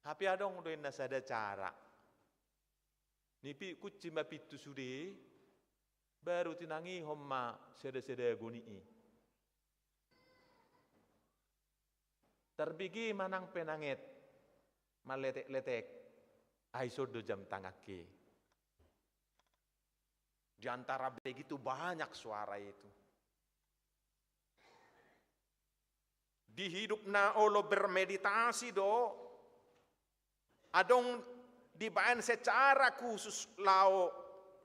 Tapi adong do nasa ada cara. Nipi kuci mapitu sude, baru tinangi homma sede-sede guni. Terbigi manang penanget, maletek-letek. Aisodo jam tangaki. Di antara begitu banyak suara itu. Di hidup na olo bermeditasi do. Adong dibayan secara khusus lao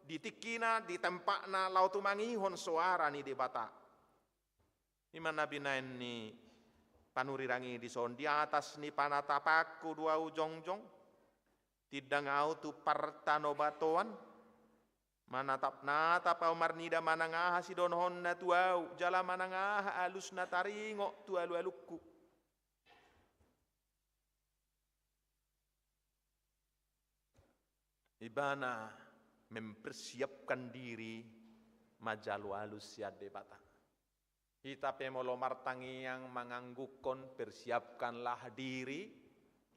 ditikina di tempat na lao tumangihon suara ni di bata. Imana binain ni panurirangi di son di atas ni panatapaku dua ujong-jong. Tidang au tu partano batoan manatap natap au marnida manangaha si donhon na tuau jala manangaha alus na taringo tu alu-alukku ibana mempersiapkan diri majalu alus ya debata kita pemolo martangi yang menganggukon persiapkanlah diri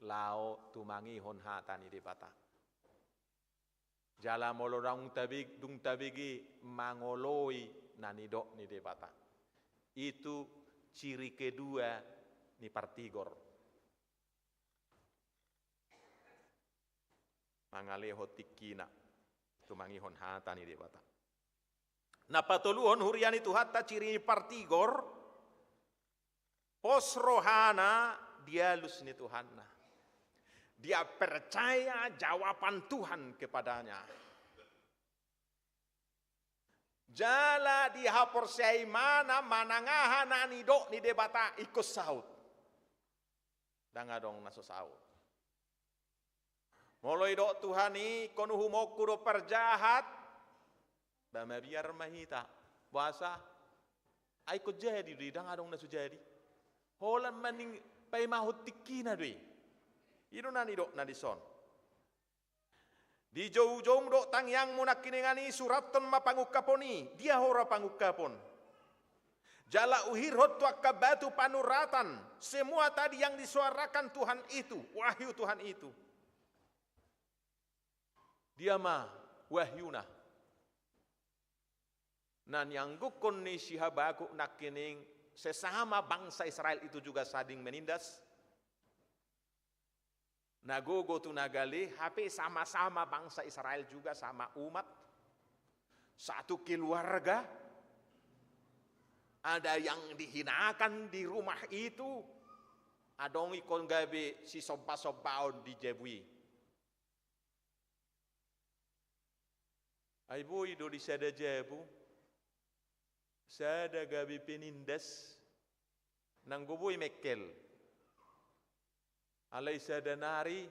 lao tumangihon hatani di bata. Jala molorang dung tabigi mangoloi nanidok ni debata. Itu ciri kedua ni partigor. Mangaleho tikina. Tumangihon hata ni debata. Napatuluhon hurian itu hatta ciri partigor. Pos rohana dialus ni Tuhanna. Dia percaya jawaban Tuhan kepadanya. Jala dihaporsai mana manangahan anidok ni debata ikut saut. Dangadong naso saut. Mulai dok Tuhan ni kono humoku do perjahat. Bama biar mahita. Bahasa. Aikut jadi di dangadong naso jadi. Holan maning pay mahutikina doi. Ino nani dok nani son. Di jauh-jauh dok tangyang munakinengani suraton mapangukaponi. Dia hora pangukapon. Jala uhir hotwa kabatu panuratan. Semua tadi yang disuarakan Tuhan itu. Wahyu Tuhan itu. Dia mah wahyuna. Nan yang gukon ni sihabaku nakining sesama bangsa Israel itu juga sading menindas. Nagogo tu nagali, HP sama-sama bangsa Israel juga sama umat. Satu keluarga. Ada yang dihinakan di rumah itu. Adong ikon gabe si soba-sobaon di jebui. Aibu ido di sada jebu. Sada gabe penindas. Nanggubui mekel. Alai sadanari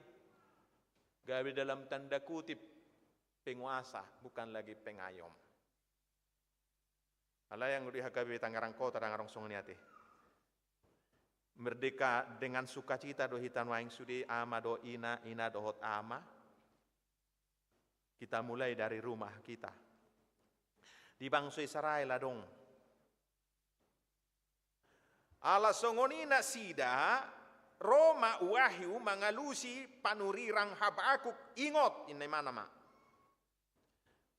gawe dalam tanda kutip penguasa, bukan lagi pengayom. Alai yang dihagawe Tangerang Kota Tangerang Songoniati. Merdeka dengan sukacita do hitan waing sudi ama do ina dohot ama. Kita mulai dari rumah kita. Di bangsa Israel adong. Ala songonina sida Roma wahyu mangalusi panurirang Habakuk ingot ini mana ma?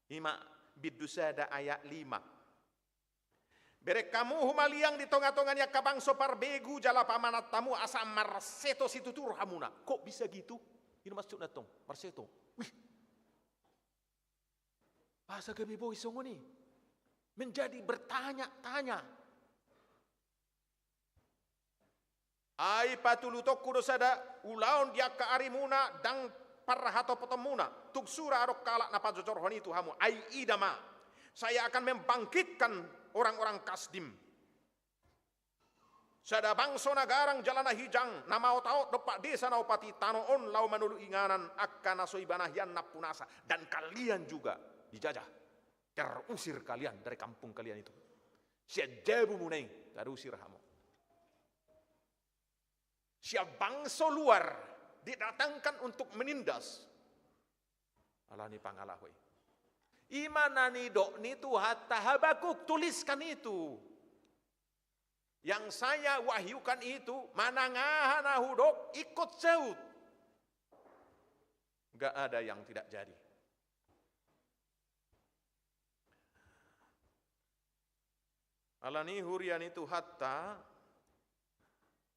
Ima bidusada ayat 5. Berek kamu humaliang di tonga-tongannya kabangso parbegu jala pamanat tamu asam marseto situ tur hamuna. Kok bisa gitu? Ini masuk natong marseto. Wih. Bahasa kami boy songoni menjadi bertanya-tanya. Ai patulutok kudo sada ulaon dia ka arimuna dang parhato potemuna tugsura arok kalak na pajojorhon itu hamu ai idama saya akan membangkitkan orang-orang Kasdim sada bangso nagarang jalana hijang nama otao depak desa na opati tanoon lau manulu inganan akan nasoibanahian napunasa dan kalian juga dijajah terusir kalian dari kampung kalian itu siajabu muneng terusir hamu. Siap bangsa luar didatangkan untuk menindas. Alani pangalahoy. Imanani dok ni tu hatta Habakuk tuliskan itu. Yang saya wahyukan itu manangahan ahudok ikut saut. Gak ada yang tidak jadi. Alani hurian itu hatta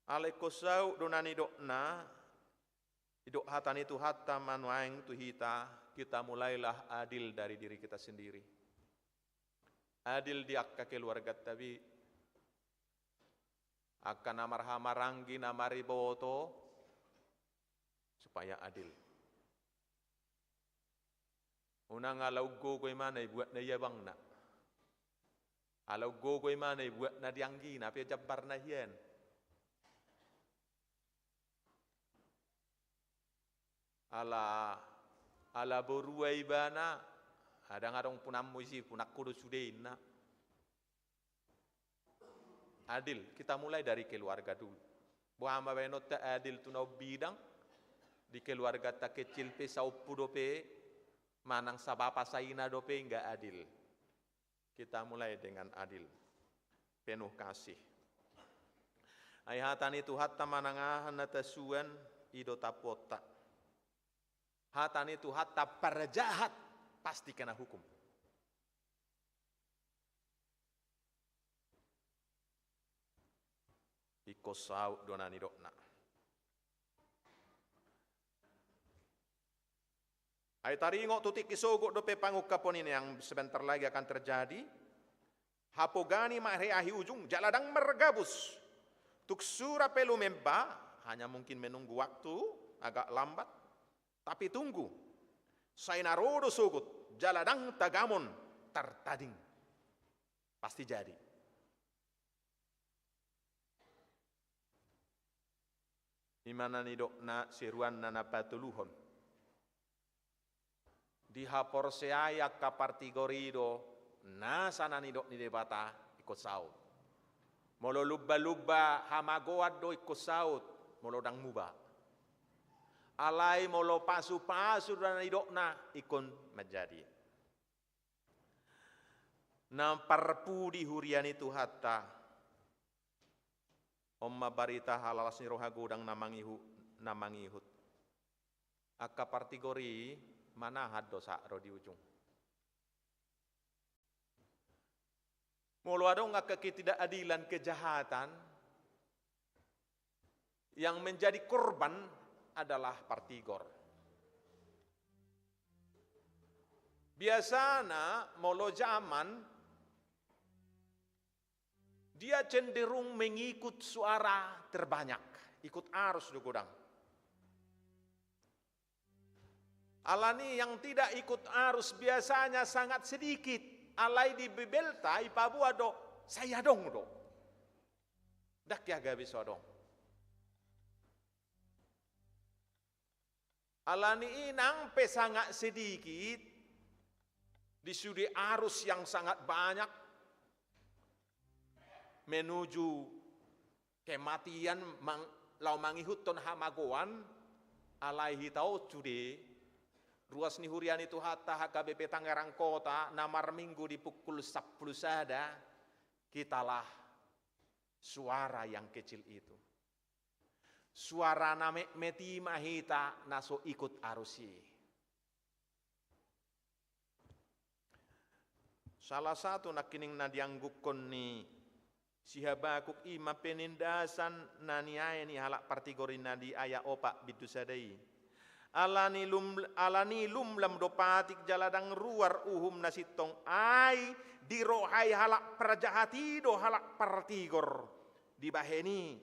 alekosau donani dokna idok hatani itu hatta manuaing tu kita mulailah adil dari diri kita sendiri. Adil di akka keluarga tabi akan amarhamaranggi namariboto supaya adil. Unang alau gogoy mana buat na yabang na. Alau gogoy mana buat na dianggi na pia jabar na hiyan. Ala boruai bana ada ngadong punammu isi punak kudu sudeina. Adil, kita mulai dari keluarga dulu. Buama benot ta adil tunau bidang di keluarga ta kecil pe saupu dope manang sabapa saina dope enggak adil. Kita mulai dengan adil. Penuh kasih. Ayatan itu hatta manangahan natasuan ido tapota. Hatan itu hatta perjahat pasti kena hukum. Iko sau donani dokna. Ay taringo tutik kisogok dope pangukapon ini yang sebentar lagi akan terjadi. Hapogani mahreahi ujung jaladang mergabus. Tuksura pelu memba hanya mungkin menunggu waktu agak lambat. Tapi tunggu. Sainarodo sugut jaladang tagamon tertading. Pasti jadi. Imana ni dokna siruan nana patuluhon. Di hapor seaya kapartigorido nasa nani dok ni debata ikut saut. Molo lubba-lubba hamagoad do ikut saut molo dang muba. Alai molo pasu-pasu nani dokna ikon menjadi. Namparpu di hurian itu hatta Omma barita halal rohagu dang namangihut. Aka partigori manahad dosa ro di ujung. Mulu adong aka ketidakadilan kejahatan yang menjadi korban adalah partigor. Biasana molo zaman dia cenderung mengikut suara terbanyak, ikut arus do godang. Alani yang tidak ikut arus biasanya sangat sedikit. Alai di bebelta ipabua do saya dong do. Dak ya gabi so dong. Alani inang pe sangat sedikit disudi arus yang sangat banyak menuju kematian lau mangihut ton hamagoan alaihi tau cude ruas ni hurian itu hatta HKBP Tangerang Kota namar minggu di pukul 10 sada kitalah suara yang kecil itu suara name meti mahita naso ikut arusi. Salah satu nakining nadianggukon ni si Habakuk ima penindasan naniae ni halak partigori nadi aya opak bidu sadai. Alani lum lam dopatik jaladang ruar uhum nasitong ai dirohai halak prajahati do halak partigor dibaheni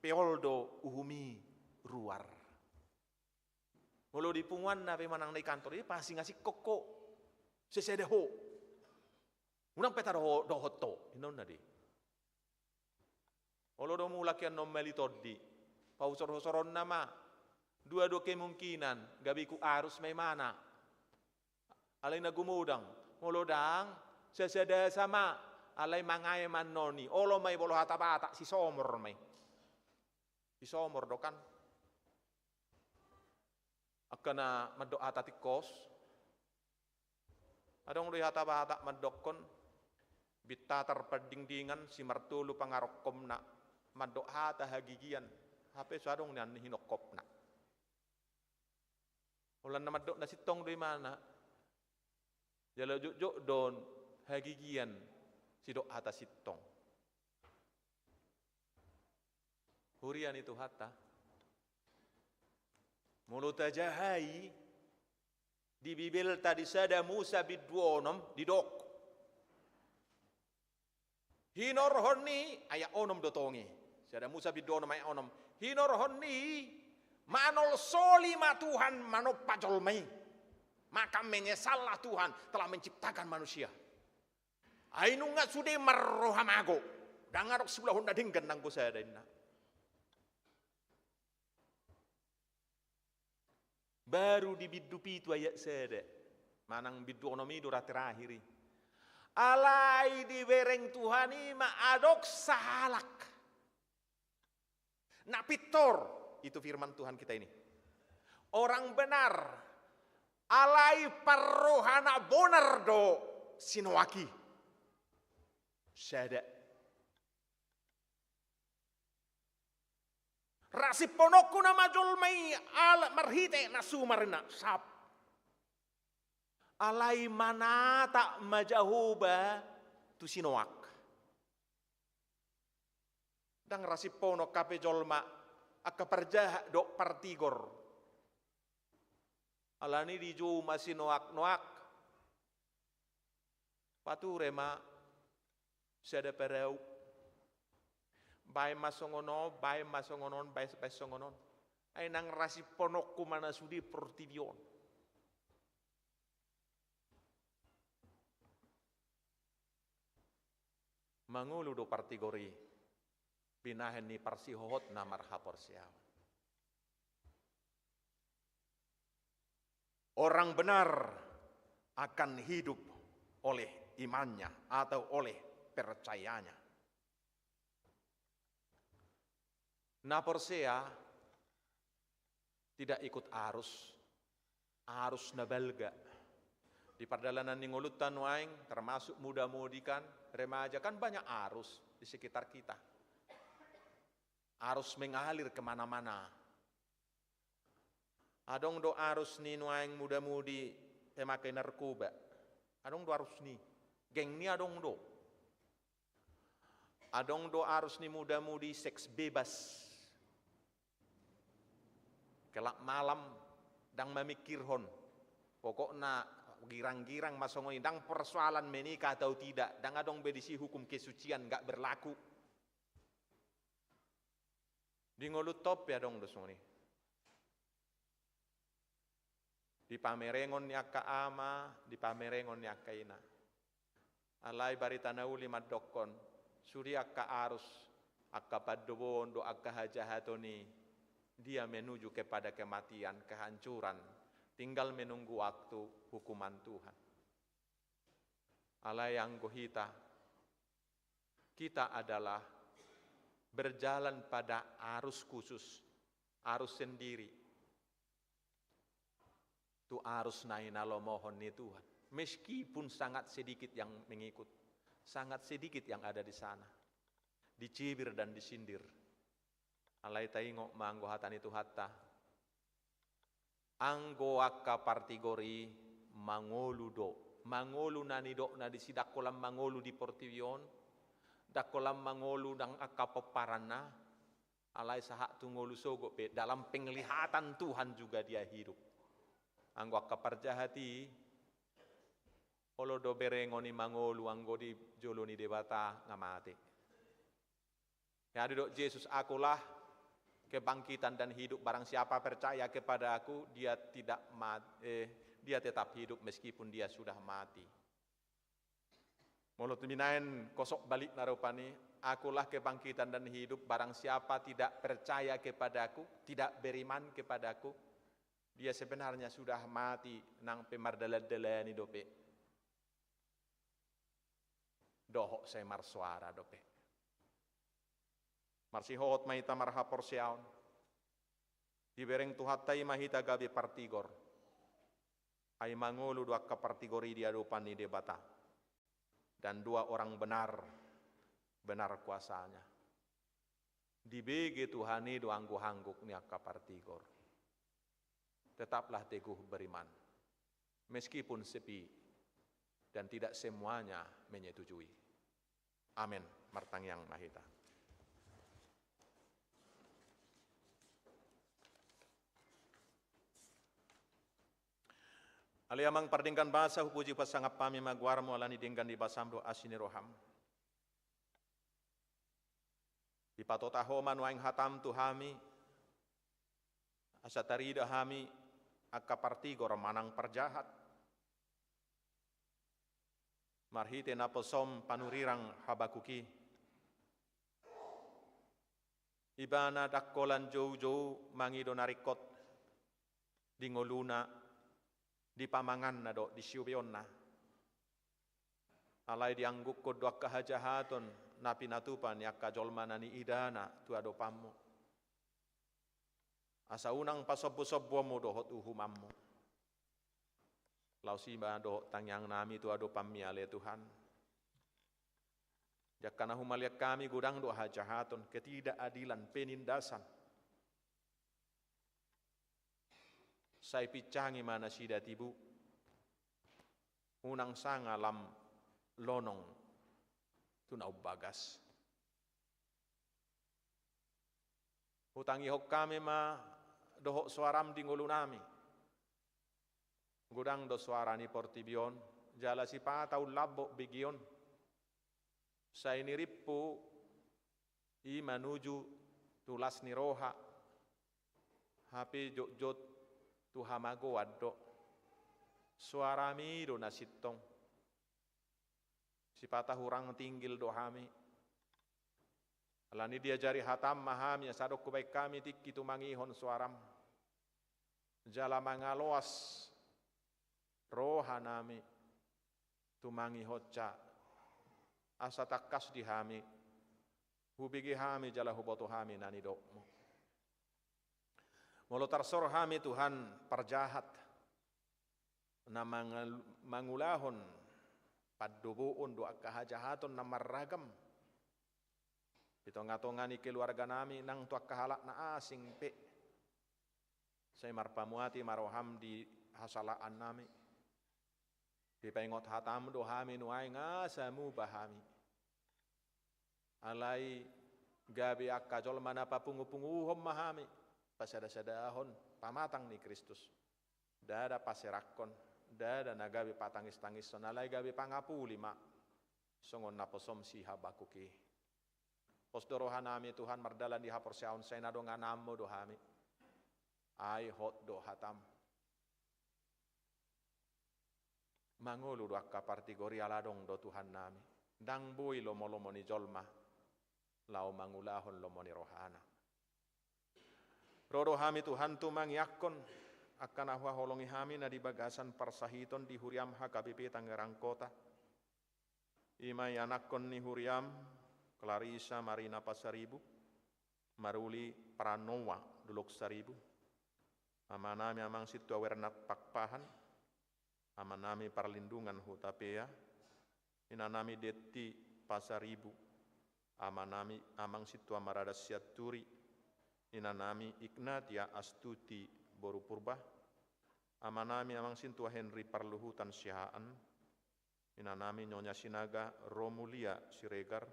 peoldo uhumi ruar. Mulu dipunguan na manang di kantor ini pasti ngasih koko sesedeho. Unang petaro dohoto inon nadi. Olo do mulakian nom melitodi. Pausor-soron nama. Dua-dua kemungkinan. Gabiku arus may mana. Alay na gumudang. Molodang. Seseda sama. Alay mangay man noni. Olo may bolo hata-bata. Si somor may. Si somor do kan. Akana madok hata tikos. Adong ri hata-bata madokon. Bita terperdingdingan si martulu pangarokom na. Madok hata hagigian. Hape sadong niyan hinokop na. Ulan na madok na sitong do mana. Jalo juk don hagigian si dok hata sitong. Hurian itu hata. Mulut tajahai di bibil tadi sada Musa bidwonom di dok. Hinor honni aya onom dotongi. Sada Musa bidwonom aya onom. Hinor honni manol soli ma Tuhan manop pajol mai. Maka menyesallah Tuhan telah menciptakan manusia. Ainu nga sude marrohamago. Dangarok sebelah honda dinggan nanggo saya denna. Baru di bidupi itu ayat sada. Manang biduonomi dura terakhiri. Alai di bereng Tuhan ima adok salak. Nak pitor. Itu firman Tuhan kita ini. Orang benar. Alai parrohana bonar do sinowaki. Sada. Rasi ponokku na majol may ala marhite na sumarina sap. alai manata majahuba tu sinoak. Dang rasipono kape jolma akka perjaha dok partigor. Alani di jo masinoak-noak. Pature ma sada perau. Bai masongono, bai masongonon, bai songonon. Ay nang rasiponok kumana sudi portidion. Mangulu do partigori binahen ni parsihohot na marhapor siaw. Orang benar akan hidup oleh imannya atau oleh percayanya. Naporsea tidak ikut arus nabalga. Di perdalanan ningulutan waing termasuk muda-mudikan, remaja kan banyak arus di sekitar kita. Arus mengalir kemana-mana. Adong do arus ni waing muda-mudi pemakai narkoba. Adong do arus ni, geng ni adong do. Adong do arus ni muda-mudi seks bebas. Kelak malam dang memikirhon. Pokoknya girang-girang masongoy dang persoalan menikah atau tidak, dang adong bedisi hukum kesucian gak berlaku. Di ngolut top ya dong dosoni. Di pamerengon ni akka ama, di pamerengon ni akka ina. Alai barita nauli madokon, suri akka arus, akka padobon do akka hajahatoni, dia menuju kepada kematian, kehancuran. Tinggal menunggu waktu hukuman Tuhan. Alai yang gohita, kita adalah berjalan pada arus khusus, arus sendiri. Itu arus nainalo mohon ni Tuhan. Meskipun sangat sedikit yang mengikut, sangat sedikit yang ada di sana. Dicibir dan disindir. Alai taingok manggohatan itu hatta. Anggo akka partigori mangolu do. Mangolu nani do na di sidak kolam mangolu di Portivion. Dak kolam mangolu dang akka peparana. Alai sahak tungolu sogo pe. Dalam penglihatan Tuhan juga dia hidup. Anggo akka parjahati. Olo do berengoni mangolu anggo di joloni debata ngamate. Ya do Yesus akulah kebangkitan dan hidup. Barang siapa percaya kepada aku, dia dia tetap hidup meskipun dia sudah mati. Mulut minain kosok balik narupani, akulah kebangkitan dan hidup. Barang siapa tidak percaya kepadaku, tidak beriman kepadaku, dia sebenarnya sudah mati nang pemardalad-dalani dope. Dohok saya marsuara dope. Marsihot mahita marhapor siaon. Dibereng tuhatai mahita gabi partigor. Ay mangulu dua kapartigori dia dupan ni debata. Dan dua orang benar kuasanya. Dibege Tuhani do anggu-hangguk ni kapartigor. Tetaplah teguh beriman. Meskipun sepi dan tidak semuanya menyetujui. Amin. Martang yang mahita. Aliamang pardingkan bahasa hupuji pasangap pami magwarmo alani dinggan di basamdo asini roham. Di patotahoman waing hatam tuhami, asatarida hami akapartigor manang perjahat. Marhite naposom panurirang habakuki. Ibana dakkolan jauh-jauh mangido narikot dingoluna. Di pamangan na do, di siubion na. Alay diangguk ko doak kahajahaton na pinatupan yak kajolman ni idana tuado pammo. Asa unang pasob-sobbo mo dohot uhumammo. Lausiba do tangyang nami tuado pammi ale Tuhan. Jakana humaliak kami gudang do hajahaton ketidakadilan penindasan. Saya picangi mana sida tibu. unang sanga lam lonong tunau bagas. Hutang ihok kami ma dohok suaram di ngulu nami. Gudang do suara ni portibion, jala si patau labo bigion. Sa ini ripu i menuju tulas ni roha. Hapi jot-jot tu hamago waddo. Suara mi do nasitong. Si patah hurang tinggil do hami. Alani diajari hatam mahami asadok kubaik kami tiki tu mangihon suaram. Jala mangaloas roha nami tu mangihoca asa takas di hami hubigi hami jala huboto hami nani dokmu. Molo tarsor hami Tuhan perjahat na mangulahon paddubuun doa kahajahaton na marragam. Pitong-atongani keluarga nami nang tuak kahalak na asing pe. Saya marpamuati maroham di hasalaan nami. Dipaingot hatam do hami nuai ngasamu bahami. Alai gabi akkajol mana papungu-punguhom mahami. Pasada-sadahon pamatang ni Kristus. Dada paserakon. Dada nagabi patangis-tangis. Alai gabi pangapuli ma. Songon naposom si habakuki. Posdorohan nami Tuhan mardalan di hapor siaon saya nado nganamo do hami. Ai hot do hatam. Mangulu do akka partigori aladong do Tuhan nami. Dang bui lomo-lomo ni jolma. Lau mangulahon lomo ni rohana. Rodo hami Tuhan tu mangyakon. Akan ahwa holongi hami na di bagasan parsahiton di Huriam HKBP Tangerang Kota. Imay anakon ni Huriam. Clarissa Marina Pasaribu, Maruli Pranowa Dulok Saribu, amanami amang situ awernat pakpahan, amanami perlindungan hutapea, inanami Deti Pasaribu, amanami amang situ amarada siaturi, inanami Ignatia Astuti Borupurba, amanami amang situ Henry Perluhutan Sihaan, inanami Nyonya Sinaga Romulia Siregar,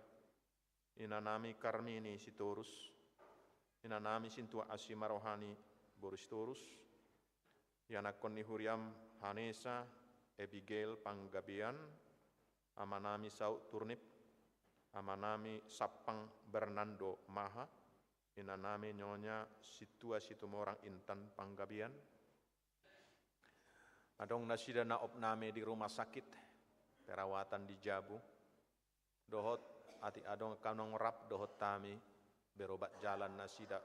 inanami Karmini Sitorus, inanami Sintua Asima Rohani Boristorus, yanakon ni Huriam Hanesa Abigail Panggabian, amanami Saud Turnip, amanami Sapang Bernando Maha, inanami Nyonya Situa Situmorang Intan Panggabian, adong nasida na opname di rumah sakit, perawatan di Jabu, dohot ati adong kanong rap dohot tami berobat jalan nasida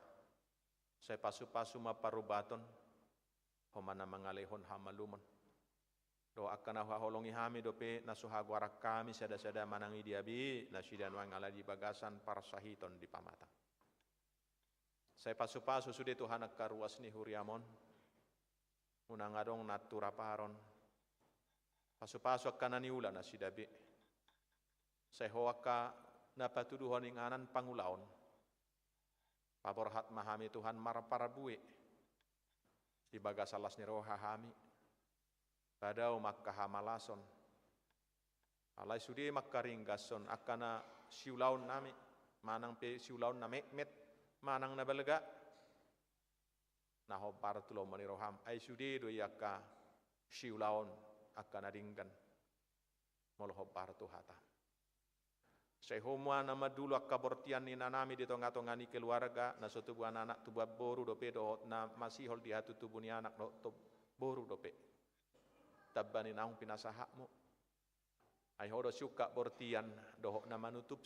saya pasu-pasu maparubaton homana mangalehon hamalumon do akan ahwa holongi hami dope nasuhago arak kami sada-sada manangi diabi nasida nuang ala di bagasan parsahiton di pamatang saya pasu-pasu sudah Tuhan akaruas ni huriamon unang adong natura paron pasu-pasu akan naniula nasida bi saya hoaka napatuduhon inganan pangulaon. Paborhat mahami Tuhan marparabue. Di bagasalas ni roha hami. Padau makkahamalason. Alai sudi makkaringgason akana siulaon nami. Manang pe siulaon na met manang na balaga. Nahopar tulo mani roham. Ai sudi do yaka siulaon akana ringgan. Molohopar tuhata. Saya homua nama dulu akabortian ni nanami di tonga-tongani keluarga na so tubuh anak tubuh boru dope do na masih hol di hatu tubuh ni anak do boru dope tabani naung pinasahakmu ai hodo suka bortian do na manutup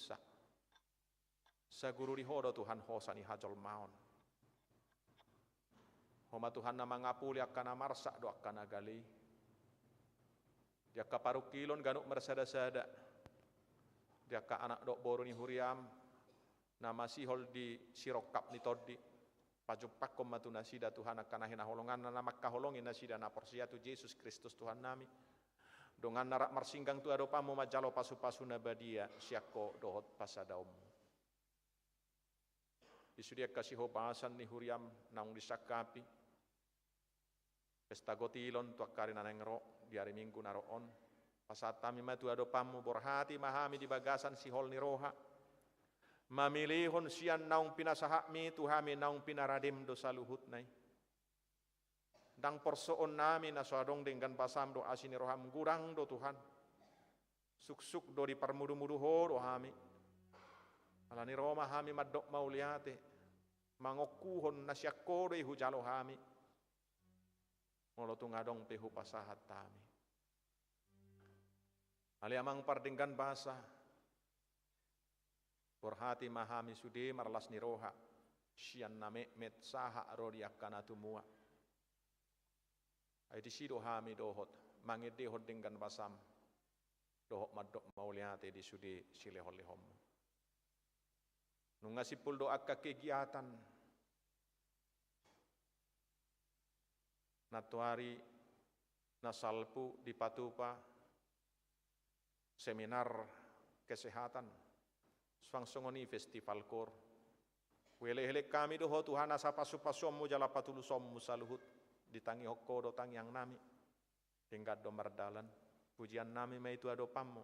sa guru di hodo Tuhan hosani hajol maon homa Tuhan na mangapuli akan marsa do akan gali dia kaparukilon ganuk mersada-sada dia ka anak dok boru ni huriam nama sihol di sirokap ni todi pajupak komatu nasida Tuhan akan ahina holongan nama kaholongin nasida na porsia tu Yesus Kristus Tuhan nami dongan narak marsinggang tu ado pamu majalo pasu-pasu nabadia siako dohot pasadaum isudia kasih hobasan ni huriam naung disakapi pesta gotilon tu akarin anengro di hari minggu naroon Pasatami matu adopamu borhati mahami di bagasan sihol ni roha. Mamilihon sian naung pinasahami tuhami naung pinaradim dosa luhut nai. Dang porsoon nami nasoadong dengan pasam do asini roham gurang do Tuhan. Suk-suk do di parmudu-mudu ho do hami. Alani Roma hami madok mauliate. Mangokuhon nasyakko do hujalo hami. Molo tungadong pehu pasahat tami. Ali amang pardinggan bahasa. Borhati mahami sude marlas ni roha. Sian name met saha rodiak kanatumua. Ay disido hami dohot. Mangedehot dengan basam. Dohot madok mauliate di sude silehol-lehom. Nungasipul doa kegiatan. Natuari nasalpu di Patupa. Seminar kesehatan swangsongoni festival kor wele-hele kami doho Tuhan asa pasu-pasommu jala patulusom saluhut ditangi hokko do tang yang nami dengkat do mardalan pujian nami mai tu ado pammo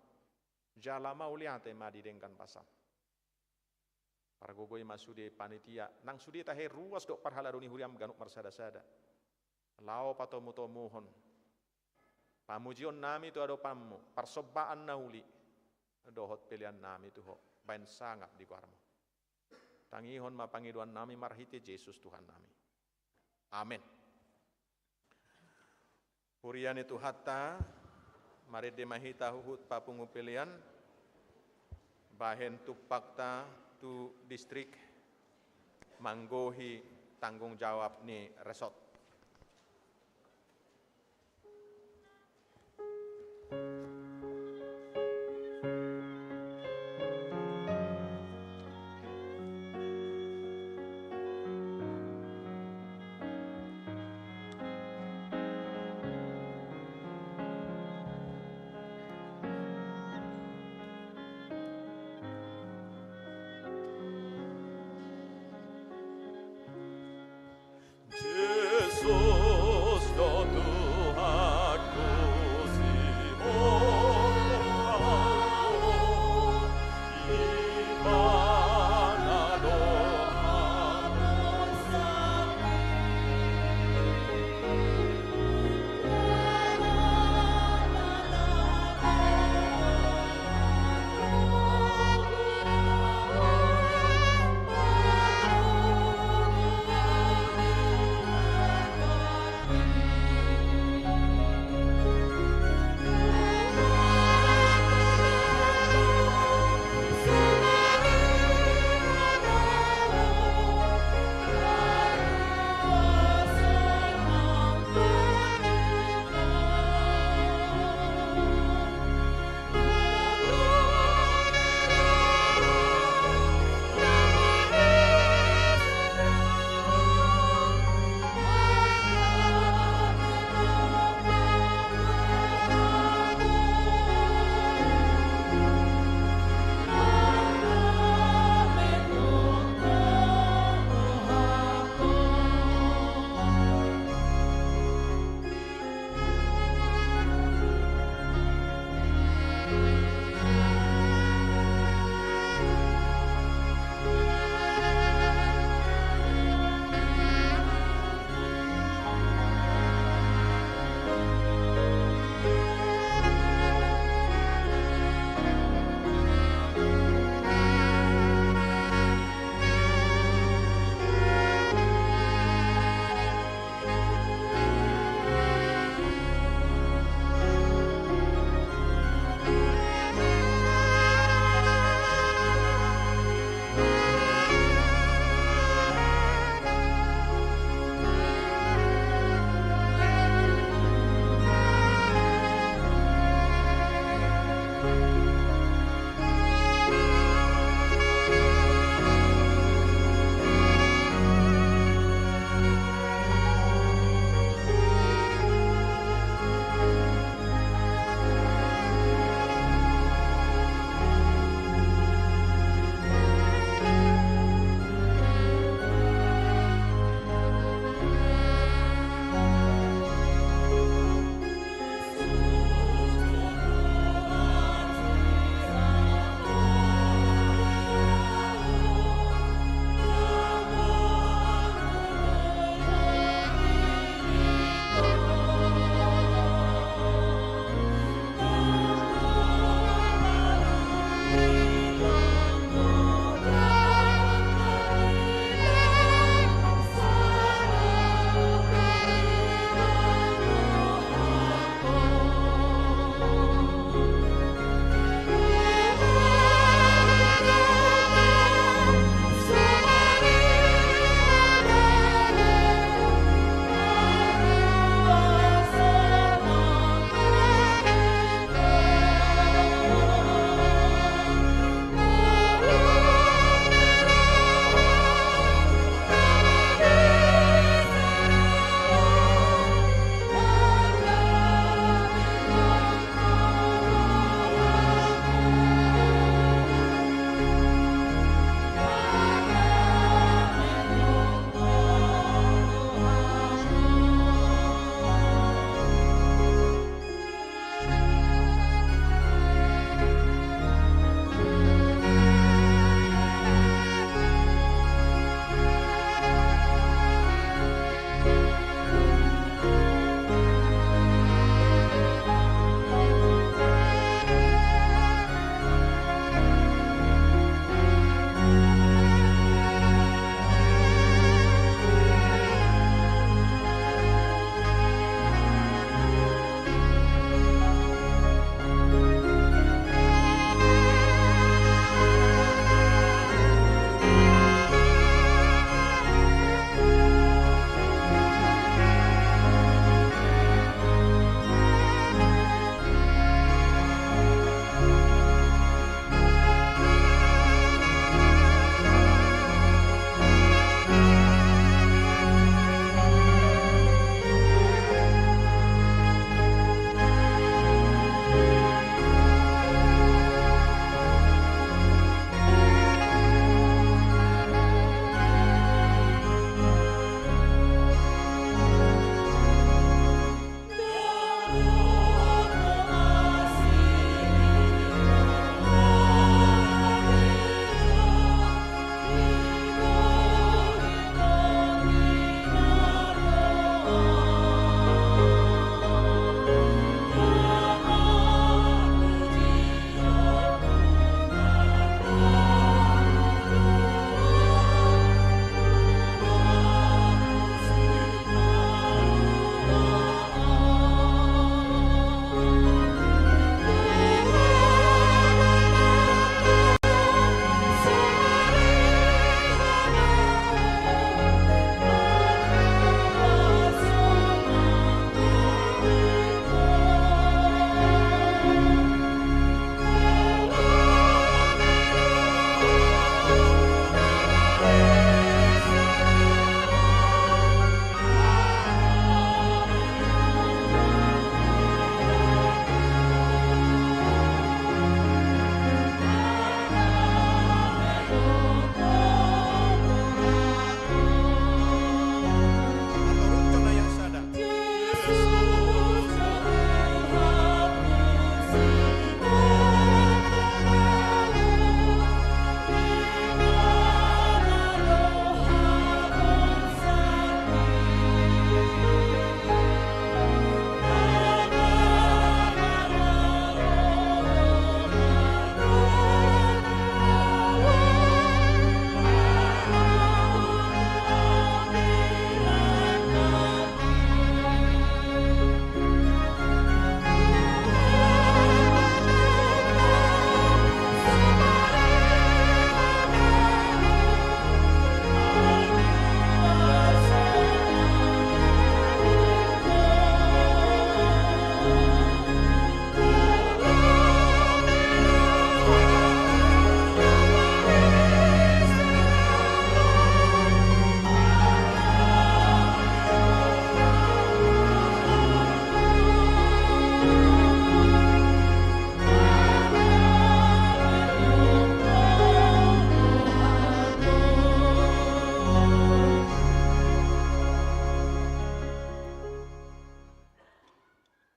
jala mauliate madi dengkan pasam pargogoi masude panitia nang sudi tahe ruas do parhalaruni huriam ganuk marsada-sada lao patomu mohon pamujion nami tu ado pammu, persobaan nauli, dohot pilihan nami tu ho, bain sangap di kuarmo. Tangihon ma pangiduan nami marhiti Yesus Tuhan nami. Amin. Hurian itu hatta, mari demahita huhut papungu pilihan, bahen tu pakta tu distrik, manggohi tanggung jawab ni resort.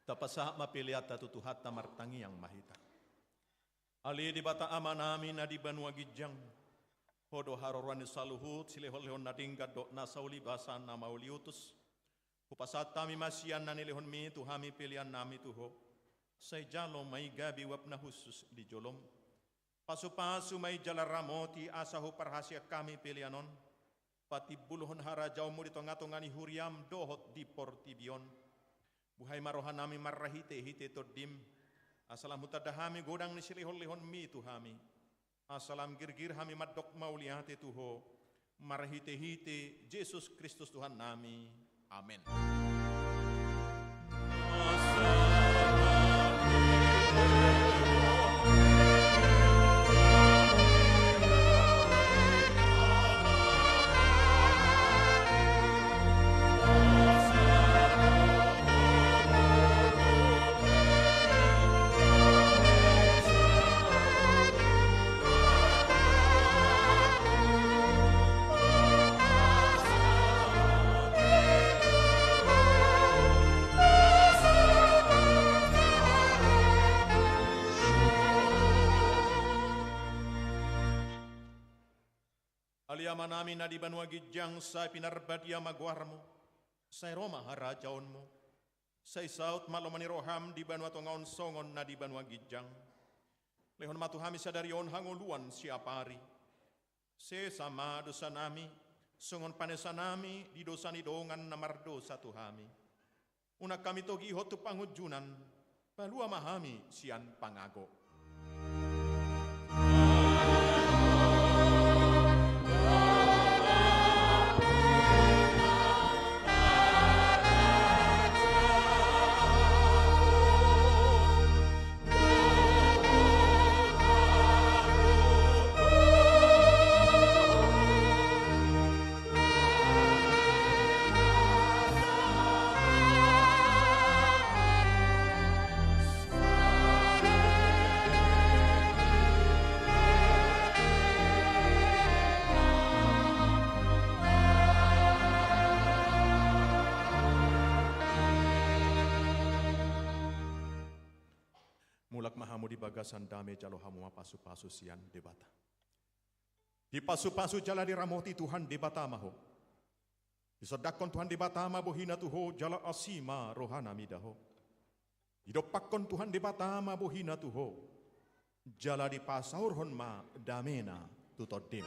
Tapasa mapiliat tutuhat tamartangi yang mahita. Ali di bata amanami na di banua gijang. Hodo haroruan di saluhut silehon-lehon nadingkat do nasauli basan na mauliutus. Kupasat tami masian na nilehon mi tuhami pilihan nami tuho. Say jalo may gabi wap na husus di jolom. Pasu-pasu may jalaramoti asahu parhasya kami pilihanon. Pati buluhon harajaw mo dito ngatongani huriam dohot di portibion. Buhay marohan nami marahite-hite todim. Asalam hutadahami godang ni silihon-lihon mi tuhami. Asalam girgir hami madok mauliyate tuho. Marahite-hite Yesus Kristus Tuhan nami. Amin. Aliama namin na di banua gijang sa pinarbadia magwarmo, sa Roma harajaon mo, sa isaut malomani roham di banua tongaon songon na di banua gijang, lehon matuhami sa darion hanguluan siapari, se sama dosa nami, songon panesa nami di dosa ni dongan na mardosa tuhami, una kami togi hotu pangujunan, palua mahami sian pangago. Mulak mahamu di bagasan dame jalo hamu pasu-pasu sian debata. Di pasu-pasu jala di ramoti Tuhan debata maho. Disodakon Tuhan debata ma bohina tuho jala asima rohana midaho. Didopakon Tuhan debata ma bohina tuho. Jala di pasaur hon ma damena tutodim.